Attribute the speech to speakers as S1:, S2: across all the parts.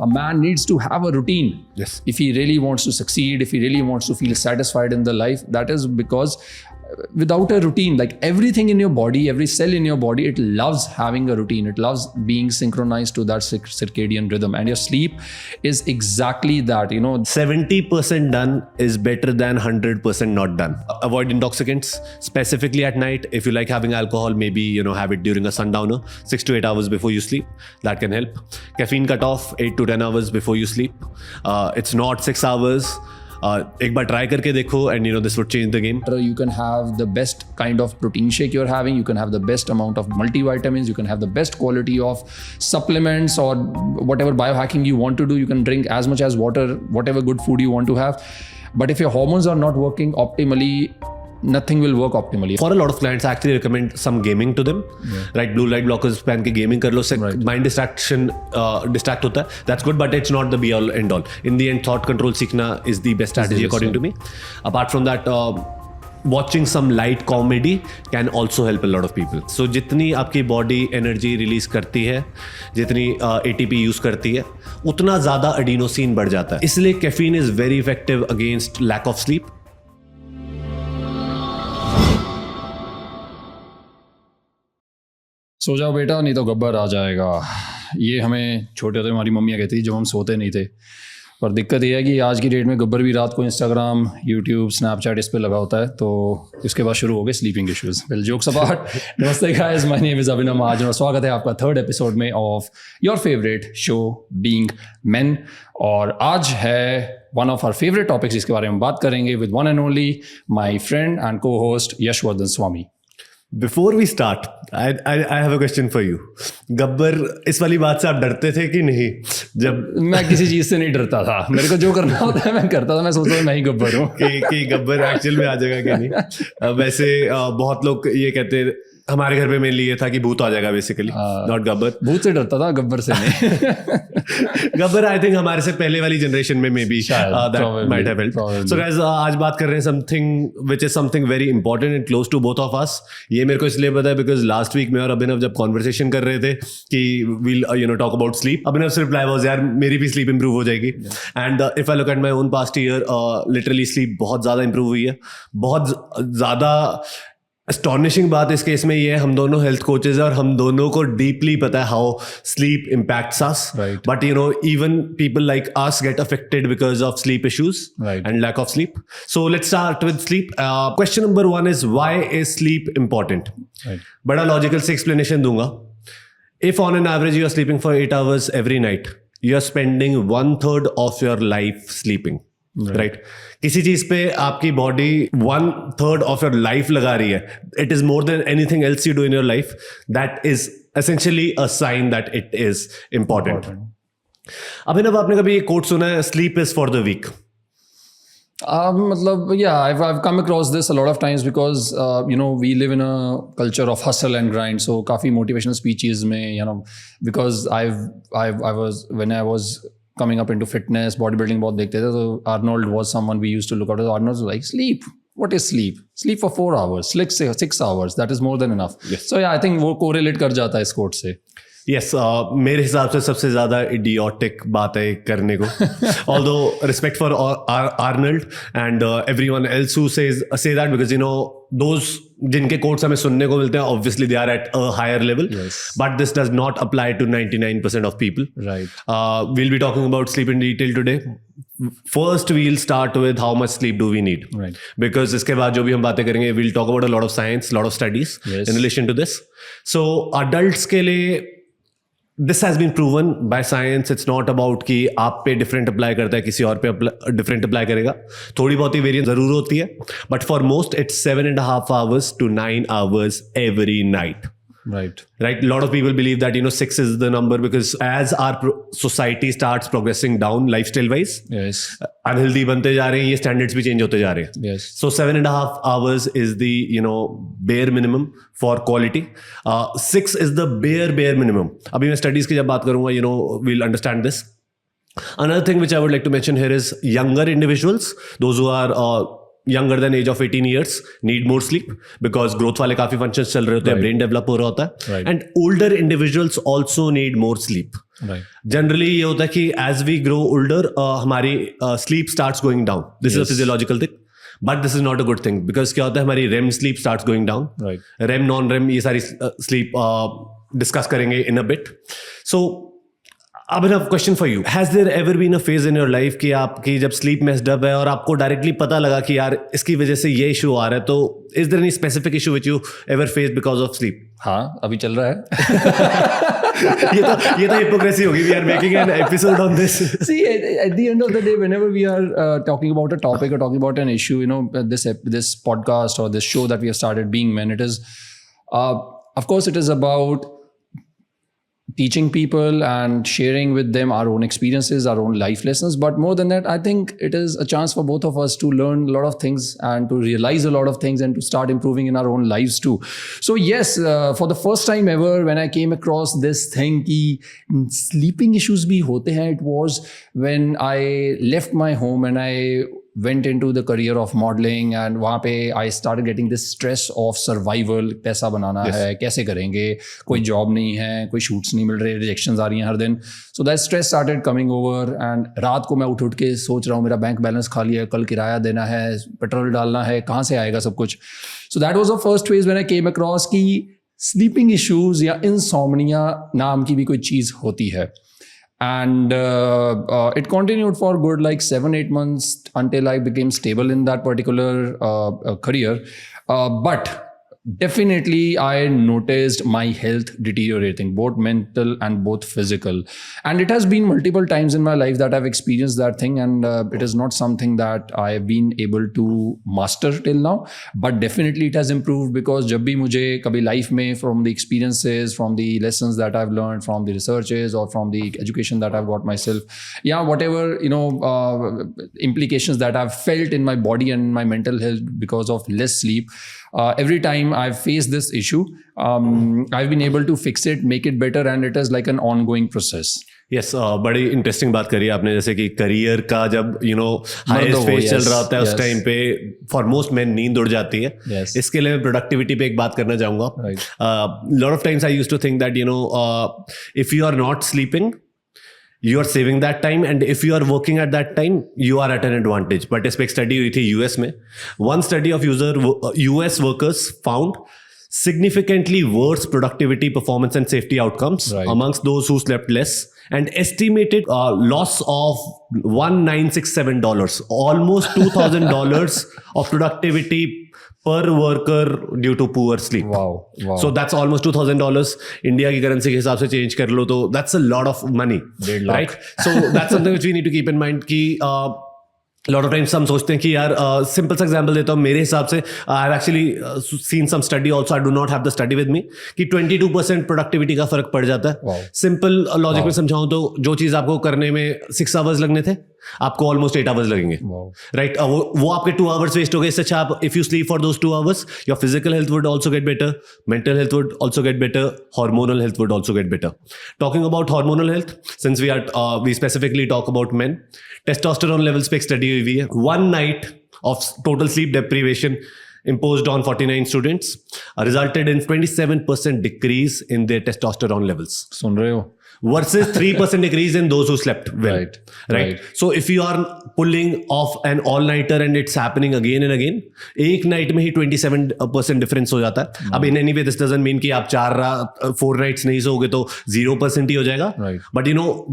S1: A man needs to have a routine.
S2: Yes.
S1: If he really wants to succeed, if he really wants to feel satisfied in the life, that is because without a routine, like everything in your body, every cell in your body, it loves having a routine. It loves being synchronized to that circadian rhythm. And your sleep is exactly that,
S2: 70% done is better than 100% not done. Avoid intoxicants, specifically at night. If you like having alcohol, maybe, have it during a sundowner, 6 to 8 hours before you sleep. That can help. Caffeine cut off 8 to 10 hours before you sleep. It's not 6 hours. एक बार try करके देखो and this would change the game.
S1: You can have the best kind of protein shake you're having. You can have the best amount of multivitamins. You can have the best quality of supplements or whatever biohacking you want to do. You can drink as much as water, whatever good food you want to have. But if your hormones are not working optimally, nothing will work optimally.
S2: For a lot of clients, I actually recommend some gaming to them. Right, blue light blockers पहन के gaming कर लो, mind distraction distract होता है. That's good, but it's not the be all end all. In the end, thought control सीखना is the best strategy according to me. Apart from that, watching some light comedy can also help a lot of people. So जितनी आपकी body energy release करती है, जितनी ATP use करती है, उतना ज़्यादा adenosine बढ़ जाता है. इसलिए caffeine is very effective against lack of sleep.
S1: सो जाओ बेटा, नहीं तो गब्बर आ जाएगा. ये हमें छोटे होते हमारी मम्मियाँ कहती थी जब हम सोते नहीं थे. पर दिक्कत ये है कि आज की डेट में गब्बर भी रात को इंस्टाग्राम, यूट्यूब, स्नैपचैट इस पे लगा होता है, तो इसके बाद शुरू हो गए sleeping issues. Well, jokes apart, namaste guys, my name is Abhinav Mahajan और स्वागत है आपका 3rd एपिसोड में of your favourite show being men. और आज है one of our favourite topics जिसके बारे में बात करेंगे with one and only my friend and co-host Yashvardhan Swami.
S2: Before we start, I have a question for you. Gabbar, इस वाली बात से आप डरते थे कि नहीं? जब
S1: मैं किसी चीज़ से नहीं डरता था, मेरे को जो करना होता है मैं करता था. मैं सोचता था मैं ही गब्बर हूँ
S2: कि गब्बर एक्चुअल में आ जाएगा कि नहीं. वैसे बहुत लोग ये कहते हैं, हमारे घर में मेनली ये था कि भूत आ जाएगा बेसिकली, नॉट गब्बर.
S1: भूत से डरता था, गब्बर से नहीं.
S2: गब्बर आई थिंक हमारे से पहले वाली जनरेशन में maybe that might have helped. So guys, आज बात कर रहे हैं something which is something very important and close to both of us. ये मेरे को इसलिए पता है बिकॉज लास्ट वीक मैं और अभिनव जब कॉन्वर्सेशन कर रहे थे कि वील टॉक अबाउट स्लीप, अभिनव से रिप्लाई वाज यार मेरी भी स्लीप इंप्रूव हो जाएगी. And if I look at my own past year, literally sleep बहुत ज़्यादा इंप्रूव हुई है. बहुत ज़्यादा एस्टॉनिशिंग बात इस केस में ये है, हम दोनों हेल्थ कोचेज हैं और हम दोनों को डीपली पता है how sleep impacts us. But even people like us get affected because of sleep issues and lack of sleep. So let's start with sleep. Question number 1 is why is sleep important. बड़ा logical से explanation दूंगा. If on an average you are sleeping for 8 hours every night, you are spending 1/3 of your life sleeping. Right किसी चीज पे आपकी body 1/3 of your life लगा रही है. It is more than anything else you do in your life. That is essentially a sign that it is important. Abhinav, आपने कभी ये कोट सुना है, sleep is for the weak?
S1: मतलब I've come across this a lot of times because we live in a culture of hustle and grind. So काफी motivational speeches में because when I was coming up into fitness, bodybuilding बहुत देखते थे, तो Arnold was someone we used to look at. Arnold was like, sleep. What is sleep? Sleep for 4 hours, 6 hours. That is more than enough. Yes. So yeah, I think वो correlate कर जाता है इस quote से.
S2: Yes, मेरे हिसाब से सबसे ज़्यादा idiotic बात है करने को. Although respect for Arnold and everyone else who say that, because those जिनके कोट्स हमें सुनने को मिलते हैं, obviously they are at a higher level.
S1: Yes.
S2: But this does not apply to 99% of people.
S1: Right.
S2: We'll be talking about sleep in detail today. First, we'll start with how much sleep do we need.
S1: Right.
S2: Because इसके बाद जो भी हम बातें करेंगे, we'll talk about a lot of science, lot of studies in relation to this. So adults के लिए this has been proven by science. It's not about कि आप पे different apply करता है, किसी और पे different apply करेगा. थोड़ी बहुत ही variance ज़रूर होती है, but for most it's 7.5 hours to 9 hours every night.
S1: Right.
S2: A lot of people believe that 6 is the number because as our society starts progressing down lifestyle wise,
S1: yes,
S2: unhealthy बनते जा रहे हैं, ये standards भी change होते जा रहे हैं.
S1: Yes.
S2: So 7.5 hours is the bare minimum for quality. 6 is the bare minimum. अभी मैं studies की जब बात करूँगा, we'll understand this. Another thing which I would like to mention here is younger individuals, those who are younger than age of 18 years need more sleep because growth वाले काफी functions चल रहे होते हैं, brain develop हो रहा होता है, and older individuals also need more sleep. Generally ये होता है कि as we grow older हमारी sleep starts going down. This is a physiological thing. But this is not a good thing because क्या होता है हमारी REM sleep starts going down. REM, non-REM ये सारी sleep discuss करेंगे in a bit. So Abhinav, question for you. Has there ever been a phase in your life कि आपकी जब sleep messed up है और आपको directly पता लगा कि यार इसकी वजह से ये issue आ रहा है, तो is there any specific issue which you ever faced because of sleep?
S1: हाँ, अभी चल रहा है.
S2: ये तो hypocrisy होगी. We are making an episode on this.
S1: See, at the end of the day, whenever we are talking about a topic or talking about an issue, you know, this podcast or this show that we have started, Being Men, it is, of course, it is about teaching people and sharing with them our own experiences, our own life lessons. But more than that, I think it is a chance for both of us to learn a lot of things and to realize a lot of things and to start improving in our own lives too. So yes, for the first time ever, when I came across this thing ki sleeping issues bhi hote hain, it was when I left my home and I went into the career of modeling, and वहाँ पे I started getting this stress of survival. पैसा बनाना है, कैसे करेंगे, कोई job नहीं है, कोई शूट्स नहीं मिल रहे, रिजेक्शंस आ रही हैं हर दिन. So that stress started coming over, and रात को मैं उठ के सोच रहा हूँ मेरा बैंक बैलेंस खाली है, कल किराया देना है, पेट्रोल डालना है, कहाँ से आएगा सब कुछ. So that was the first phase when I came across कि sleeping issues या insomnia नाम की भी कोई चीज़ होती है. And it continued for good like 7-8 months until I became stable in that particular career. But definitely I noticed my health deteriorating, both mental and both physical. And it has been multiple times in my life that I've experienced that thing, and it is not something that I've been able to master till now. But definitely it has improved because जब भी मुझे कभी life में from the experiences, from the lessons that I've learned, from the researches or from the education that I've got myself, yeah, whatever, you know, implications that I've felt in my body and my mental health because of less sleep, every time I've faced this issue, I've been able to fix it, make it better, and it is like an ongoing process.
S2: Yes, बड़ी interesting बात करी आपने, जैसे कि career का जब highest phase चल रहा होता है उस टाइम पे फॉर मोस्ट मेन नींद उड़ जाती है. इसके लिए मैं प्रोडक्टिविटी पे एक बात करना चाहूंगा. Lot of times I used to think that if you are not sleeping, you are saving that time, and if you are working at that time, you are at an advantage. But इस पे एक study हुई थी US में. One study of US workers found significantly worse productivity, performance and safety outcomes amongst those who slept less, and estimated loss of $1967, almost $2,000 of productivity per worker due to poor sleep. Wow. So that's almost $2,000. India की currency के हिसाब से change कर लो तो that's a lot of money, right? So that's something which we need to keep in mind कि lot of times हम सोचते हैं कि यार सिंपल सा एग्जांपल देता हूँ मेरे हिसाब से. I have actually seen some study also, I do not have the study with me, कि 22% प्रोडक्टिविटी का फर्क पड़ जाता है. सिंपल लॉजिक में समझाऊं तो जो चीज आपको करने में 6 आवर्स लगने थे, आपको ऑलमोस्ट 8 आवर्स लगेंगे, राइट? वो आपके 2 आवर्स वेस्ट हो गए. इससे अच्छा आप if you sleep for those 2 hours, your physical health would also get better, mental health would also get better, hormonal health would also get better. Talking about hormonal health, since we specifically talk about men, testosterone levels पे एक study हुई है. 1 night of total sleep deprivation imposed on 49 students resulted in 27% decrease in their testosterone levels.
S1: सुन रहे हो?
S2: Versus 3% decrease in those who slept well. Right. So if you are pulling off an all-nighter and it's happening again and again, एक night में ही 27% difference हो जाता है. अब in any way this doesn't mean कि आप 4 nights नहीं सोओगे तो 0% ही हो जाएगा. But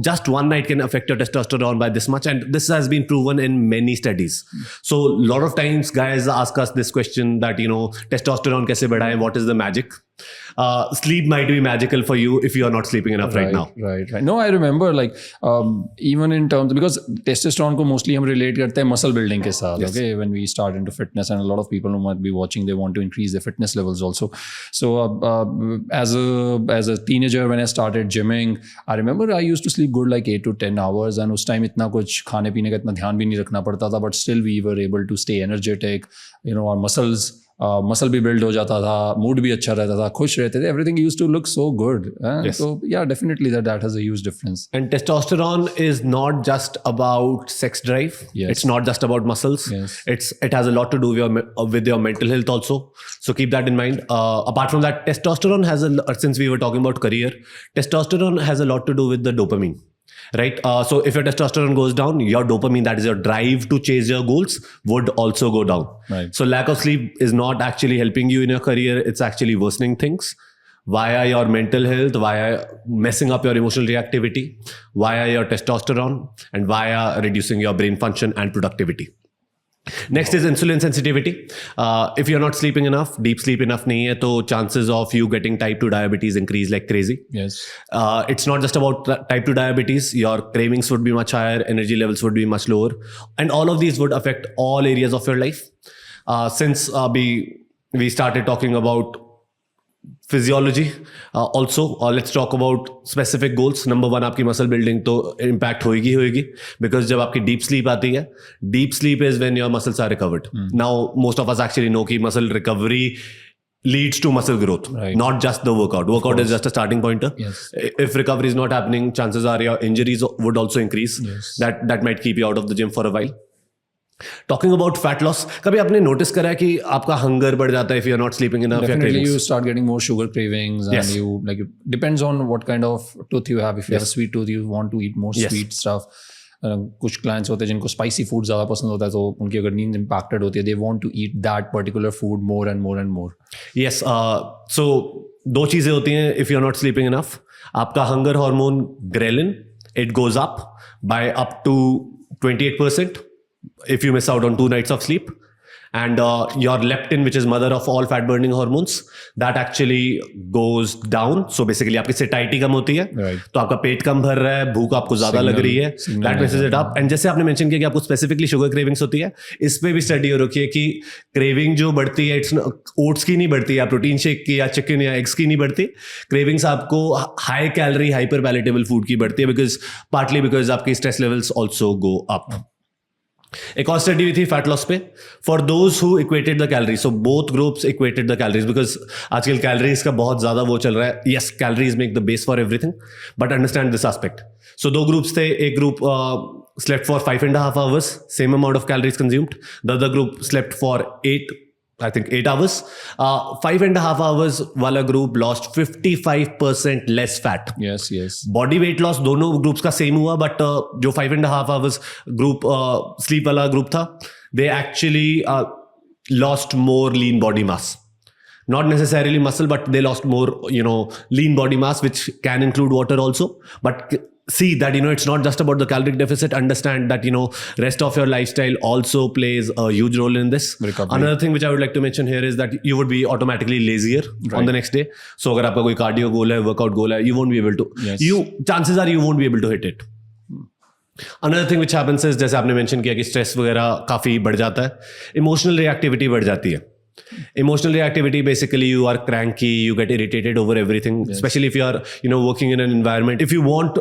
S2: just 1 night can affect your testosterone by this much, and this has been proven in many studies. So a lot of times guys ask us this question that testosterone कैसे बढ़ाएं, what is the magic? Sleep might be magical for you if you are not sleeping enough right now.
S1: Right. No, I remember like even in terms, because testosterone को mostly हम relate करते हैं muscle building के साथ. Okay, when we start into fitness, and a lot of people who might be watching, they want to increase their fitness levels also. So as a teenager when I started gymming, I remember I used to sleep good like 8 to 10 hours, and उस time इतना कुछ खाने पीने का इतना ध्यान भी नहीं रखना पड़ता था, but still we were able to stay energetic. Our muscles muscle भी बिल्ड हो जाता था, मूड भी अच्छा रहता था, खुश रहते थे, everything used to look so good. So yeah, definitely that has a huge difference.
S2: And testosterone is not just about sex drive.
S1: Yes.
S2: It's not just about muscles.
S1: Yes.
S2: It has a lot to do with your mental health also. So keep that in mind. Apart from that, testosterone has since we were talking about career, testosterone has a lot to do with the dopamine. Right. So if your testosterone goes down, your dopamine, that is your drive to chase your goals, would also go down.
S1: Right.
S2: So lack of sleep is not actually helping you in your career. It's actually worsening things via your mental health, via messing up your emotional reactivity, via your testosterone, and via reducing your brain function and productivity. Next is insulin sensitivity. If you're not sleeping enough, deep sleep enough nahi hai, to chances of you getting type 2 diabetes increase like crazy.
S1: Yes.
S2: It's not just about type 2 diabetes. Your cravings would be much higher, energy levels would be much lower, and all of these would affect all areas of your life. Since we started talking about physiology, also let's talk about specific goals. Number 1, आपकी muscle building तो impact होगी because जब आपकी deep sleep आती है, deep sleep is when your muscles are recovered. Now most of us actually know कि muscle recovery leads to muscle growth,
S1: right.
S2: Not just the workout. Workout is just a starting pointer.
S1: Yes.
S2: If recovery is not happening, chances are your injuries would also increase.
S1: Yes.
S2: That might keep you out of the gym for a while. Talking about fat loss, कभी आपने notice करा है कि आपका hunger बढ़ जाता है if you're not sleeping enough?
S1: Definitely you start getting more sugar cravings, and
S2: yes.
S1: you like, it depends on what kind of tooth you have. If you have a sweet tooth, you want to eat more sweet stuff. कुछ clients होते हैं जिनको spicy food ज़्यादा पसंद होता है, तो उनकी अगर नींद impacted होती है, they want to eat that particular food more and more and more.
S2: Yes. So 2 चीज़ें होती हैं if you're not sleeping enough. आपका hunger hormone ghrelin, it goes up by up to 28%. If you miss out on 2 nights of sleep, and your leptin, which is mother of all fat burning hormones, that actually goes down. So basically आपकी satiety कम होती है,
S1: right.
S2: तो आपका पेट कम भर रहा है, भूख आपको ज्यादा लग रही है, that messes it up. And जैसे आपने mention किया कि आपको specifically sugar cravings होती है, इस पे भी study हो रखी है कि craving जो बढ़ती है, oats की नहीं बढ़ती या protein shake की या chicken या eggs की नहीं बढ़ती, cravings आपको high calorie hyper palatable food की बढ़ती है, partly because आपकी stress levels also go up. एक और स्टडी हुई थी फैट लॉस पे for those who equated the calories. So both groups equated the calories because आजकल कैलोरीज का बहुत ज्यादा वो चल रहा है. Yes, calories make the base for everything, but understand this aspect. So 2 groups थे. एक group slept for 5.5 hours, same amount of calories consumed. The other group slept for 8 hours. 5.5 hours वाला group lost 55% less fat.
S1: Yes.
S2: Body weight loss दोनों groups का same हुआ, but जो 5.5 hours group sleep वाला group था, they actually lost more lean body mass. Not necessarily muscle, but they lost more, lean body mass, which can include water also. But see that, it's not just about the caloric deficit. Understand that, rest of your lifestyle also plays a huge role in this.
S1: Recovery.
S2: Another thing which I would like to mention here is that you would be automatically lazier on the next day. So अगर आपका कोई cardio goal है, workout goal है, you won't be able to.
S1: Yes.
S2: Chances are you won't be able to hit it. Another thing which happens is, जैसे आपने mention किया कि stress वगैरह काफी बढ़ जाता है, emotional reactivity बढ़ जाती है. Emotional reactivity, basically you are cranky, you get irritated over everything. Yes. Especially if you are working in an environment. If you want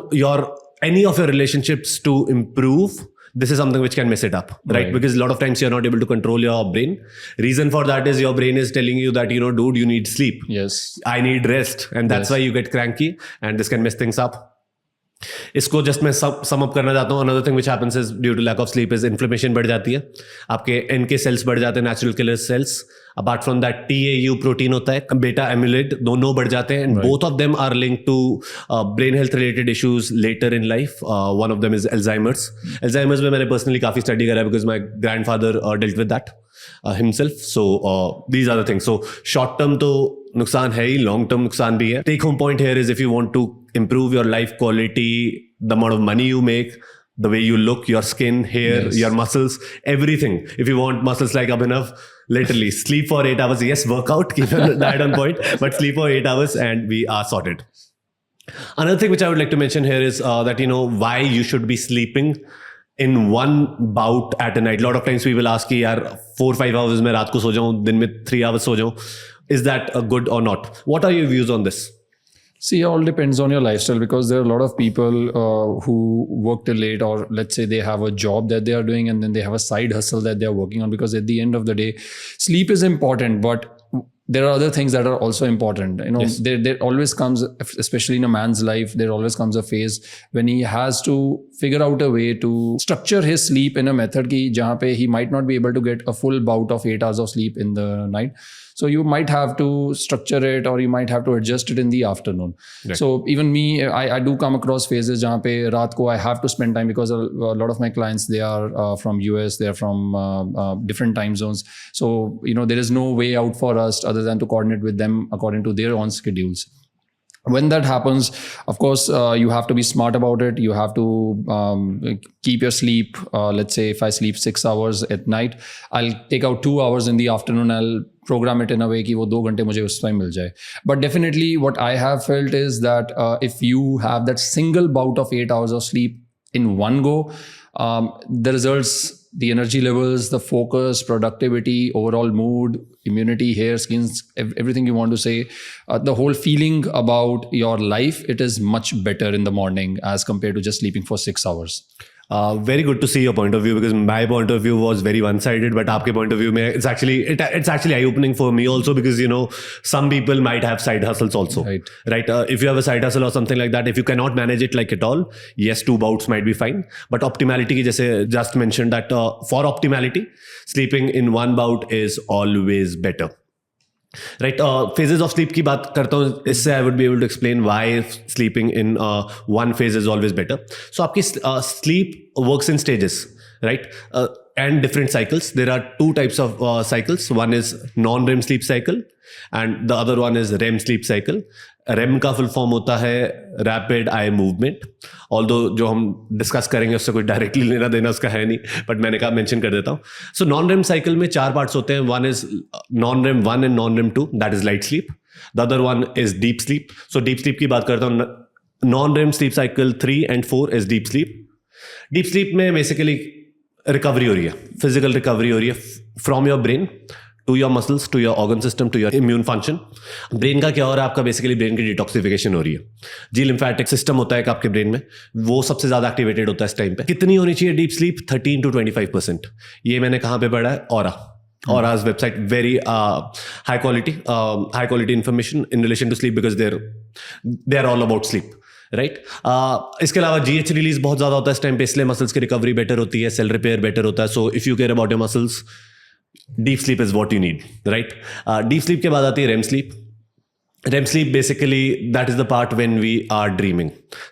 S2: any of your relationships to improve, this is something which can mess it up, right? Because a lot of times you're not able to control your brain. Reason for that is your brain is telling you that, dude, you need sleep.
S1: Yes,
S2: I need rest, and that's why you get cranky, and this can mess things up. इसको just मैं sum up करना चाहता हूँ. Another thing which happens is due to lack of sleep is inflammation बढ़ जाती है. आपके NK cells बढ़ जाते हैं, natural killer cells. Apart from that TAU protein होता है, बेटा एमिलोइड, दोनों बढ़ जाते हैं. And both of them are linked to brain health related issues later in life. One of them is Alzheimer's. Alzheimer's में मैंने पर्सनली काफी study करा है because my grandfather dealt with that himself. So these are the things. So short term तो नुकसान है ही, long term नुकसान भी है. Take home point here is, if you want to improve your life quality, the amount of money you make, the way you look, your skin, hair, your muscles, everything. If you want muscles like Abhinav, literally sleep for 8 hours. Yes, workout, keep your diet on point, but sleep for 8 hours and we are sorted. Another thing which I would like to mention here is that why you should be sleeping in one bout at a night. Lot of times people ask कि यार 4-5 hours में रात को सो जाऊं, दिन में 3 hours सो जाऊं. Is that good or not? What are your views on this?
S1: See, it all depends on your lifestyle, because there are a lot of people who work till late, or let's say they have a job that they are doing and then they have a side hustle that they are working on, because at the end of the day, sleep is important, but there are other things that are also important. You know,
S2: Yes.
S1: there always comes, especially in a man's life, there always comes a phase when he has to figure out a way to structure his sleep in a method ki jahan pe he might not be able to get a full bout of 8 hours of sleep in the night. So you might have to structure it, or you might have to adjust it in the afternoon.
S2: Right.
S1: So even me, I do come across phases jahan pe raat ko I have to spend time, because a lot of my clients, they are from US, they are from different time zones. So, you know, there is no way out for us other than to coordinate with them according to their own schedules. When that happens, of course, you have to be smart about it. You have to keep your sleep. Let's say if I sleep 6 hours at night, I'll take out 2 hours in the afternoon. I'll program it in a way कि वो 2 घंटे मुझे उस time मिल जाए. But definitely what I have felt is that if you have that single bout of 8 hours of sleep in one go, the results, the energy levels, the focus, productivity, overall mood, immunity, hair, skin, everything you want to say, the whole feeling about your life, it is much better in the morning as compared to just sleeping for 6 hours.
S2: Very good to see your point of view, because my point of view was very one-sided, but आपके point of view में it's actually eye-opening for me also, because you know some people might have side hustles also, right? If you have a side hustle or something like that, if you cannot manage it like at all, yes, 2 bouts might be fine, but optimality की जैसे just mentioned that for optimality, sleeping in 1 bout is always better. Right, phases of sleep की बात करता हूँ, इससे I would be able to explain why sleeping in one phase is always better. So आपकी sleep works in stages, right? And different cycles. There are 2 types of cycles. One is non-REM sleep cycle and the other one is REM sleep cycle. REM का full form होता है rapid eye movement, although जो हम discuss करेंगे उससे कोई directly लेना देना उसका है नहीं, बट मैंने कहा मेंशन कर देता हूँ. सो नॉन रेम साइकिल में 4 पार्ट्स होते हैं. One is non REM 1 and non REM 2, that is light sleep. The other one is deep sleep. So deep sleep की बात करता हूँ. Non REM sleep cycle 3 and 4 is deep sleep. Deep sleep में basically recovery हो रही है, physical recovery हो रही है from your brain to your muscles, to your organ system, to your immune function. Brain का क्या हो रहा है आपका, बेसिकली ब्रेन की डिटॉक्सिफिकेशन हो रही है. जी लिम्फेटिक सिस्टम होता है एक आपके ब्रेन में, वो सबसे ज़्यादा एक्टिवेटेड होता है इस टाइम पे. कितनी होनी चाहिए डीप स्लीप? 13 to 25%. ये मैंने कहाँ पे पढ़ा है? Aura's website, very high quality information in relation to sleep, because they are all about sleep. Right इसके अलावा GH रिलीज बहुत ज़्यादा होता है इस टाइम पे, इसलिए मसल्स की रिकवरी बेटर होती है, सेल रिपेयर बेटर होता है. So if you care about your muscles, deep sleep is what you need, right. Deep sleep के बाद आती है REM sleep. REM sleep basically that is the part when we are dreaming.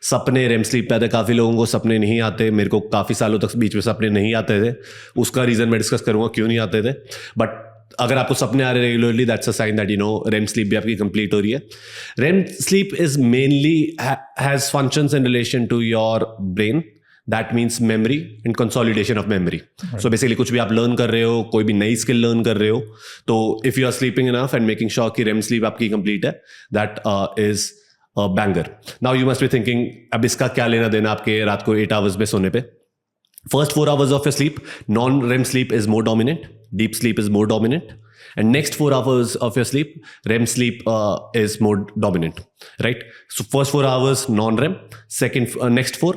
S2: सपने REM sleep पे आते हैं. काफ़ी लोगों को सपने नहीं आते, मेरे को काफ़ी सालों तक बीच में सपने नहीं आते थे. उसका रीज़न मैं डिस्कस करूँगा क्यों नहीं आते थे. बट अगर आपको सपने आ रहे regularly, that's a sign that you know REM sleep भी आपकी कंप्लीट हो रही है. REM sleep is mainly has functions in relation to your brain. That means memory and consolidation of memory. So basically कुछ भी आप लर्न कर रहे हो, कोई भी नई स्किल लर्न कर रहे हो, तो if you are sleeping enough and making sure कि रेम स्लीप आपकी कंप्लीट है, that is a banger. Now you must be thinking, अब इसका क्या लेना देना आपके रात को 8 hours में सोने पे. First 4 hours of your sleep, non-REM sleep is more dominant, deep sleep is more dominant, and next 4 hours of your sleep, REM sleep is more dominant, right? So first 4 hours non-REM, second next 4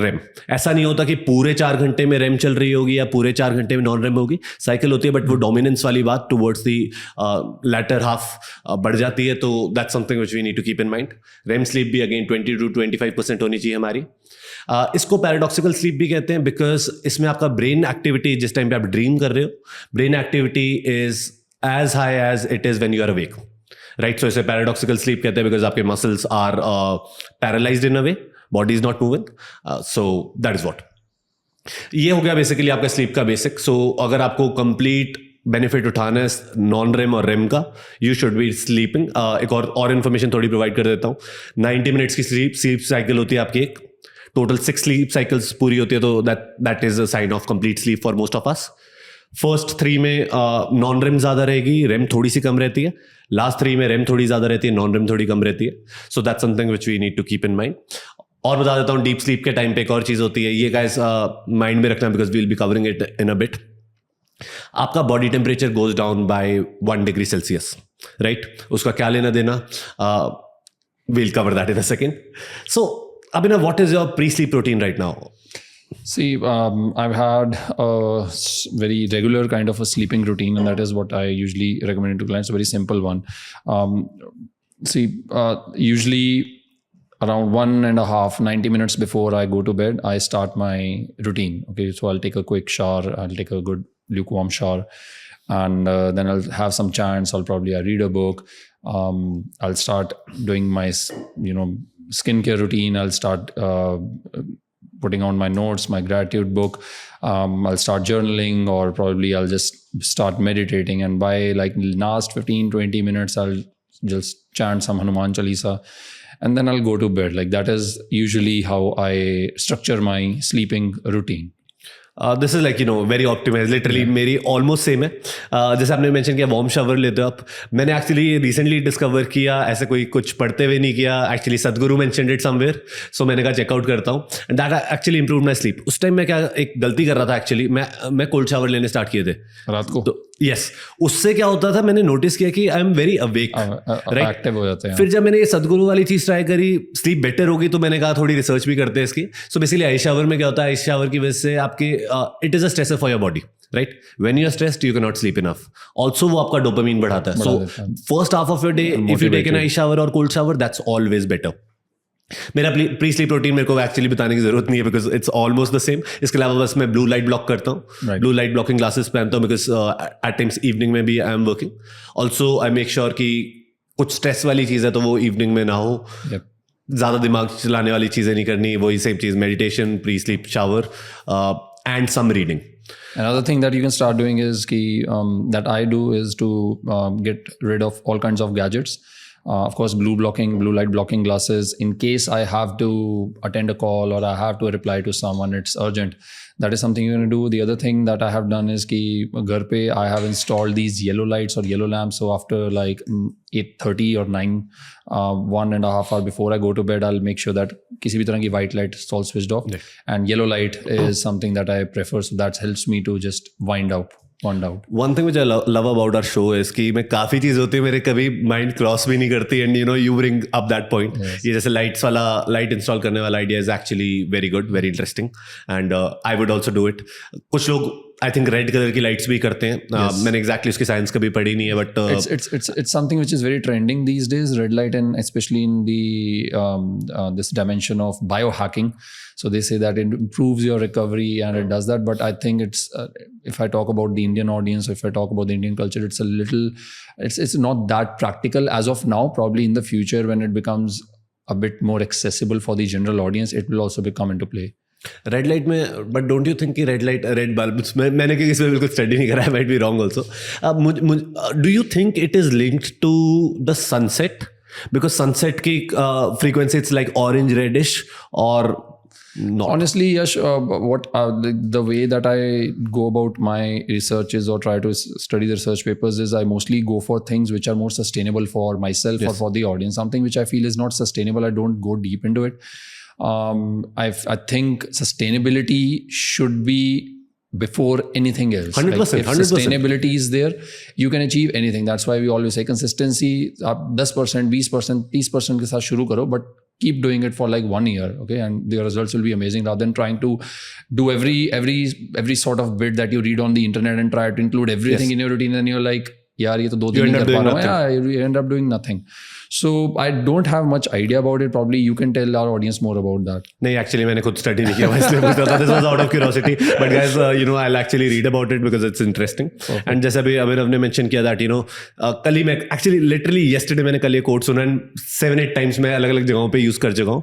S2: REM. ऐसा नहीं होता कि पूरे 4 घंटे में REM चल रही होगी या पूरे 4 घंटे में non-REM होगी. साइकिल होती है, बट वो डोमिनेंस वाली बात टुवर्ड्स दी लैटर हाफ बढ़ जाती है. तो that's something which we need to keep in mind. REM sleep भी अगेन 20 to 25% होनी चाहिए हमारी. इसको पैराडॉक्सिकल स्लीप भी कहते हैं, बिकॉज इसमें आपका ब्रेन एक्टिविटी, जिस टाइम पे आप ड्रीम कर रहे हो, brain activity is as high as it is when you are awake, right. So इसे पैराडॉक्सिकल स्लीप कहते हैं, बिकॉज आपके muscles are paralysed in a way, body is not moving. So that is what. ये हो गया basically आपका sleep का basic. सो अगर आपको कंप्लीट बेनिफिट उठाना है नॉन रेम और रेम का, यू शुड बी स्लीपिंग. एक और इन्फॉर्मेशन थोड़ी प्रोवाइड कर देता हूँ. 90 minutes की स्लीप साइकिल होती है आपकी. एक टोटल 6 स्लीप साइकिल्स पूरी होती है, तो that is a sign of complete sleep for most of us. First 3 में नॉन रेम ज़्यादा रहेगी, रेम थोड़ी सी कम रहती है. लास्ट 3 में रेम थोड़ी ज़्यादा रहती है, नॉन रेम थोड़ी कम रहती है. So that's something which we need to keep in mind. और बता देता हूँ, डीप स्लीप के टाइम पे एक और चीज़ होती है, ये गाइस माइंड में रखना, because we will be covering it in a bit. आपका body temperature goes down by 1 degree Celsius, right. उसका क्या लेना देना? we'll cover that in a second. So, Abhinav, what is your pre-sleep routine right now?
S1: See, I've had a very regular kind of a sleeping routine, and that is what I usually recommend to clients. A very simple one. Usually around 90 minutes before I go to bed, I start my routine. Okay, so I'll take a quick shower. I'll take a good lukewarm shower, and then I'll have some chants. I'll read a book. I'll start doing my, skincare routine. I'll start putting on my notes, my gratitude book. I'll start journaling, or probably I'll just start meditating. And by like last 15-20 minutes, I'll just chant some Hanuman Chalisa, and then I'll go to bed. Like that is usually how I structure my sleeping routine.
S2: This is like, very optimized. Literally, मेरी almost same है. जैसे आपने mention किया warm shower लेते हो आप. मैंने actually recently discover किया, ऐसे कोई कुछ पढ़ते हुए नहीं किया. Actually, सदगुरु mentioned it somewhere. So मैंने कहा check out करता हूँ. And that actually improved my sleep. उस टाइम मैं क्या एक गलती कर रहा था actually. मैं cold shower लेने start किए थे.
S1: रात को?
S2: Yes. उससे क्या होता था, मैंने notice किया कि I am very awake.
S1: Right? Active हो जाते हैं.
S2: फिर जब मैंने ये सदगुरु वाली चीज़ ट्राई करी, sleep better होगी, तो मैंने कहा थोड़ी research भी करते हैं इसकी. So basically ice shower में क्या होता है, ice shower की वजह से आपके it is a stressor for your body, right? When you are stressed, you cannot sleep enough. Also, वो आपका dopamine बढ़ाता है. So first half of your day, if you take an ice shower or cold shower, that's always better. मेरा pre sleep routine मेरे को actually बताने की जरूरत नहीं है, because it's almost the same. इसके अलावा बस मैं ब्लू लाइट ब्लॉक करता हूँ. ब्लू लाइट ब्लॉकिंग ग्लासेस पहनता हूँ, बिकॉज एट टाइम्स इवनिंग में भी I am working. Also I make sure कि कुछ स्ट्रेस वाली चीज़ है तो वो इवनिंग में ना हो. ज़्यादा दिमाग चलाने वाली चीज़ें नहीं करनी. वही same cheese, meditation, pre sleep shower and some reading.
S1: Another thing that you can start doing is that I do is to get rid of all kinds of gadgets. Of course, blue light blocking glasses. In case I have to attend a call or I have to reply to someone, it's urgent. That is something you're going to do. The other thing that I have done is ghar pe I have installed these yellow lights or yellow lamps. So after like 8:30 or 9, 1.5 hours before I go to bed, I'll make sure that किसी भी तरह की white light is all switched off. Yeah. And yellow light is something that I prefer. So that helps me to just wind out.
S2: One thing which I love about our show is कि मैं काफ़ी चीज़ होती है मेरे कभी mind cross भी नहीं करती, and you bring up that point. Yes. ये जैसे लाइट इंस्टॉल करने वाला idea is actually very good, very interesting, and I would also do it. कुछ लोग आई थिंक रेड कलर की लाइट्स भी करते हैं. मैंने एग्जैक्टली उसकी साइंस कभी पढ़ी नहीं है, but
S1: it's something which is very trending these days, red light, and especially in the this dimension of biohacking. So they say that it improves your recovery and it does that. But I think it's if I talk about the Indian audience, or if I talk about the Indian culture, it's not that practical as of now. Probably in the future, when it becomes a bit more accessible for the general audience, it will also come into play.
S2: Red light में, but don't you think कि red bulb, मैंने कि इसमें बिल्कुल study नहीं करा है, might be wrong also. Do you think it is linked to the sunset? Because sunset की frequency it's like orange reddish, और not?
S1: Honestly, Yash, the way that I go about my researches or try to study the research papers is I mostly go for things which are more sustainable for myself. Yes. Or for the audience. Something which I feel is not sustainable, I don't go deep into it. I think sustainability should be before anything else.
S2: 100%,
S1: like if
S2: 100%.
S1: sustainability is there, you can achieve anything. That's why we always say consistency. आप 10%, 20%, 30% के साथ शुरू करो, but keep doing it for like 1 year, okay, and the results will be amazing, rather than trying to do every sort of bit that you read on the internet and try to include everything. Yes. In your routine, and you're like, यार ये तो 2 दिन नहीं कर पा रहा हूँ. Yeah, you end up doing nothing. So I don't have much idea about it. Probably you can tell our audience more about that.
S2: नहीं, actually मैंने खुद study नहीं किया, इसलिए पूछा था. This was out of curiosity. But guys, I'll actually read about it because it's interesting. Okay. And जैसे अभी अभिनव ने mention किया that, कल ही मैं actually literally yesterday मैंने कल ये quote सुना, and 7-8 times मैं अलग अलग जगहों पे use कर चुका हूँ.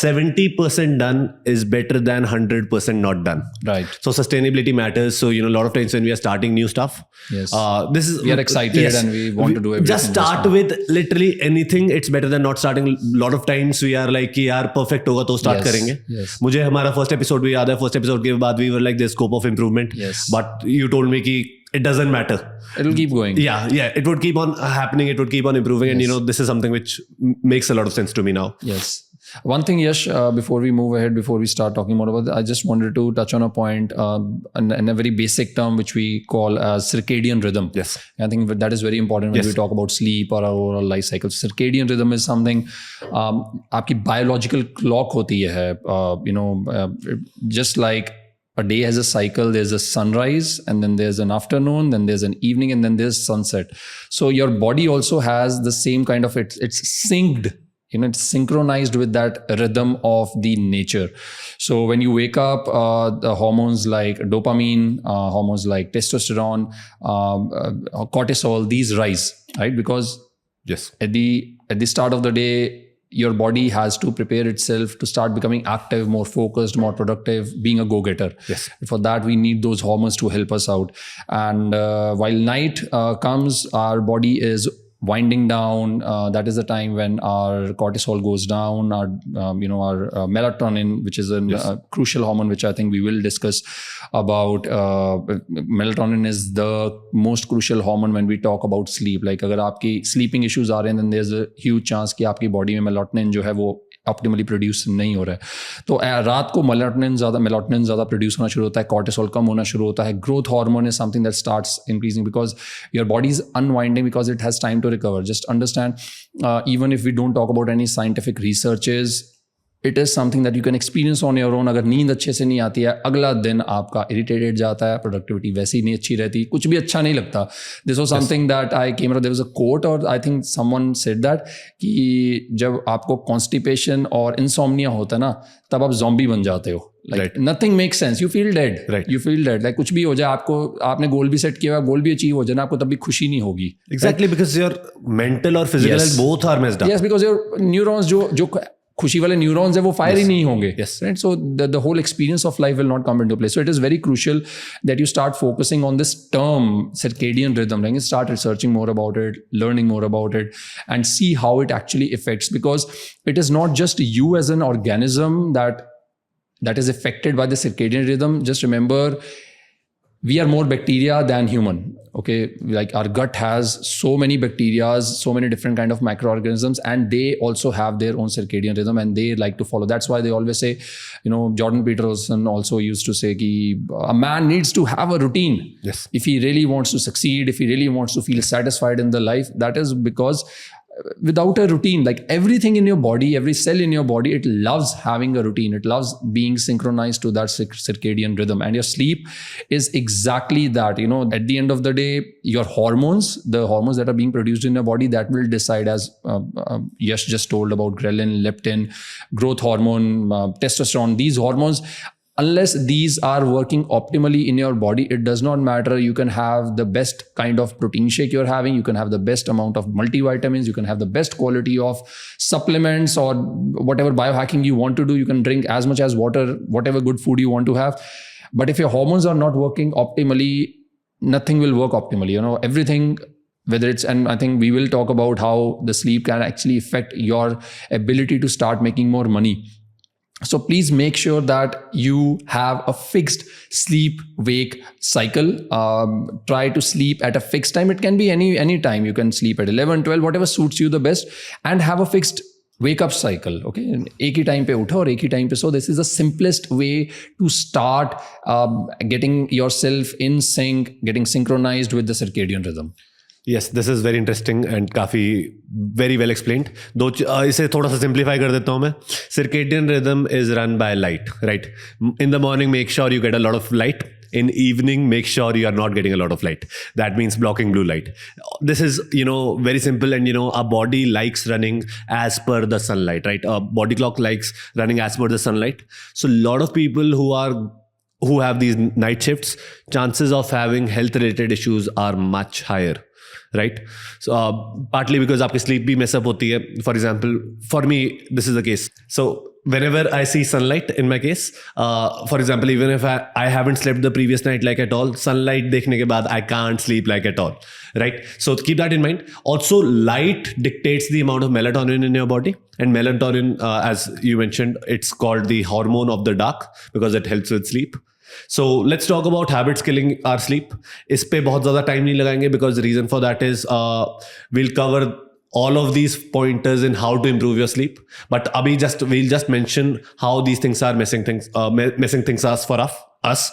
S2: 70% done is better than 100% not done.
S1: Right.
S2: So sustainability matters. So a lot of times when we are starting new stuff,
S1: yes,
S2: we
S1: are excited. Yes. And we want to do everything.
S2: Just start with literally anything. It's better than not starting. Lot of times we are like कि यार perfect होगा तो start करेंगे.
S1: Yes.
S2: मुझे हमारा first episode भी याद है. First episode के बाद we were like there's scope of improvement.
S1: Yes.
S2: But you told me कि it doesn't matter.
S1: It will keep going.
S2: Yeah. It would keep on happening. It would keep on improving. Yes. And this is something which makes a lot of sense to me now.
S1: Yes. One thing, Yash, before we move ahead, before we start talking more about it, I just wanted to touch on a point in a very basic term which we call as circadian rhythm.
S2: Yes.
S1: I think that is very important when we talk about sleep or our overall life cycle. Circadian rhythm is something आपकी biological clock होती है, just like a day has a cycle. There's a sunrise, and then there's an afternoon, then there's an evening, and then there's sunset. So your body also has the same kind of it's synced. It's synchronized with that rhythm of the nature. So when you wake up, the hormones like dopamine, hormones like testosterone, cortisol, these rise, right? Because
S2: yes,
S1: at the start of the day, your body has to prepare itself to start becoming active, more focused, more productive, being a go-getter.
S2: Yes.
S1: For that, we need those hormones to help us out. And while night comes, our body is winding down. That is the time when our cortisol goes down, our melatonin, which is a crucial hormone, which I think we will discuss about. Melatonin is the most crucial hormone when we talk about sleep. Like अगर आपकी sleeping issues आ रहे हैं, then there's a huge chance कि आपकी body में melatonin जो है वो ऑप्टिमली प्रोड्यूस नहीं हो रहा है. तो रात को मेलाटोनिन ज़्यादा प्रोड्यूस होना शुरू होता है, कॉर्टिसोल कम होना शुरू होता है. Growth hormone is something that starts increasing because your body is unwinding because it has time to recover. Just understand, even if we don't talk about any scientific researches, it is something that you can experience on your own. अगर नींद अच्छे से नहीं आती है, अगला दिन आपका इरिटेटेड जाता है, प्रोडक्टिविटी वैसी नहीं अच्छी रहती, कुछ भी अच्छा नहीं लगता. This was something that I came across. There was a quote और I think someone said that कि जब आपको कॉन्स्टिपेशन और इंसोम्निया होता है ना, तब आप ज़ॉम्बी बन जाते हो. Like nothing makes sense. You feel dead.
S2: Right.
S1: You feel dead. Like कुछ भी हो जाए, आपने गोल भी सेट किया हुआ, गोल भी अचीव हो जाए ना, आपको तब भी खुशी नहीं होगी.
S2: Exactly, because your mental और physical health both are messed up.
S1: Yes, because your neurons जो खुशी वाले न्यूरॉन्स है वो फायर ही नहीं होंगे. Right? So the whole experience of life will not come into play. So it is very crucial that you start focusing on this term circadian rhythm. Like you start researching more about it, learning more about it, and see how it actually affects, because it is not just you as an organism that is affected by the circadian rhythm. Just remember, we are more bacteria than human. Okay, like our gut has so many bacteria, so many different kind of microorganisms, and they also have their own circadian rhythm, and they like to follow. That's why they always say, Jordan Peterson also used to say ki a man needs to have a routine.
S2: Yes.
S1: If he really wants to succeed, if he really wants to feel satisfied in the life, that is because without a routine, like everything in your body, every cell in your body, it loves having a routine. It loves being synchronized to that circadian rhythm. And your sleep is exactly that. At the end of the day, your hormones, the hormones that are being produced in your body, that will decide, as Yash just told about ghrelin, leptin, growth hormone, testosterone. These hormones, unless these are working optimally in your body, it does not matter. You can have the best kind of protein shake you're having. You can have the best amount of multivitamins. You can have the best quality of supplements or whatever biohacking you want to do. You can drink as much as water, whatever good food you want to have. But if your hormones are not working optimally, nothing will work optimally. Everything, whether it's, and I think we will talk about how the sleep can actually affect your ability to start making more money. So please make sure that you have a fixed sleep-wake cycle. Try to sleep at a fixed time. It can be any time. You can sleep at 11, 12, whatever suits you the best, and have a fixed wake-up cycle. Okay, एक ही time पे उठो और एक ही time पे सो. This is the simplest way to start getting yourself in sync, getting synchronized with the circadian rhythm.
S2: Yes, this is very interesting and काफ़ी very well explained. इसे थोड़ा सा simplify कर देता हूँ मैं. Circadian rhythm is run by light, right? In the morning, make sure you get a lot of light. In evening, make sure you are not getting a lot of light. That means blocking blue light. This is, very simple, and our body likes running as per the sunlight, right? Our body clock likes running as per the sunlight. So a lot of people who have these night shifts, chances of having health related issues are much higher. Right? So partly because आपकी sleep भी mess up होती है. For example, for me, this is the case. So whenever I see sunlight, in my case, for example, even if I haven't slept the previous night like at all, sunlight देखने के बाद I can't sleep like at all. Right? So keep that in mind. Also, light dictates the amount of melatonin in your body. And melatonin, as you mentioned, it's called the hormone of the dark because it helps with sleep. So let's talk about habits killing our sleep. इस पे बहुत ज़्यादा time नहीं लगाएंगे because the reason for that is we'll cover all of these pointers in how to improve your sleep. But we'll just mention how these things are messing things us for us.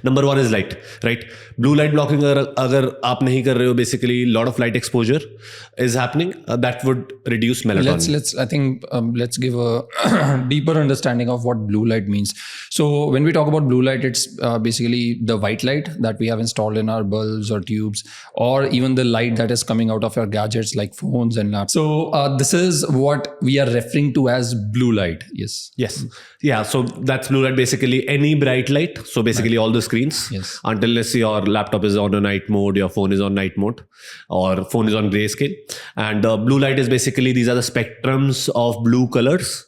S2: Number one is light, right? Blue light blocking अगर आप नहीं कर रहे हो, basically lot of light exposure is happening, that would reduce melatonin.
S1: Let's give a deeper understanding of what blue light means. So when we talk about blue light, it's basically the white light that we have installed in our bulbs or tubes, or even the light that is coming out of your gadgets like phones and laptops. So this is what we are referring to as blue light. Yes.
S2: Yeah, so that's blue light, basically any bright light. So basically all the screens,
S1: yes,
S2: until let's say your laptop is on a night mode, your phone is on night mode, or phone is on grayscale. And blue light is basically, these are the spectrums of blue colors,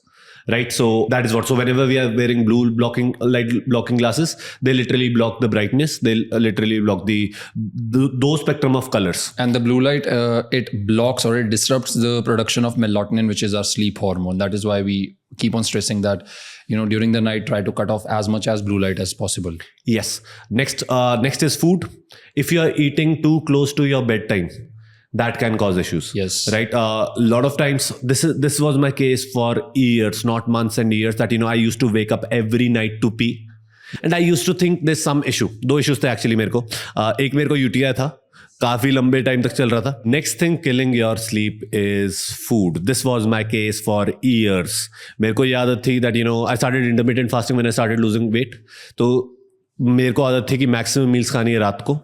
S2: right? So that is what. So whenever we are wearing light blocking glasses, they literally block the brightness. They literally block those spectrum of colors.
S1: And the blue light, it blocks or it disrupts the production of melatonin, which is our sleep hormone. That is why we keep on stressing that, during the night, try to cut off as much as blue light as possible.
S2: Yes. Next is food. If you are eating too close to your bedtime, that can cause issues.
S1: Yes.
S2: Right. A lot of times, this was my case for years, not months and years, that I used to wake up every night to pee, and I used to think there's some issue. दो issues थे actually मेरे को. एक मेरे को UTI था, काफी लंबे टाइम तक चल रहा था. Next thing killing your sleep is food. This was my case for years. मेरे को याद थी that I started intermittent fasting when I started losing weight. तो मेरे को आदत थी कि maximum meals खानी है रात को.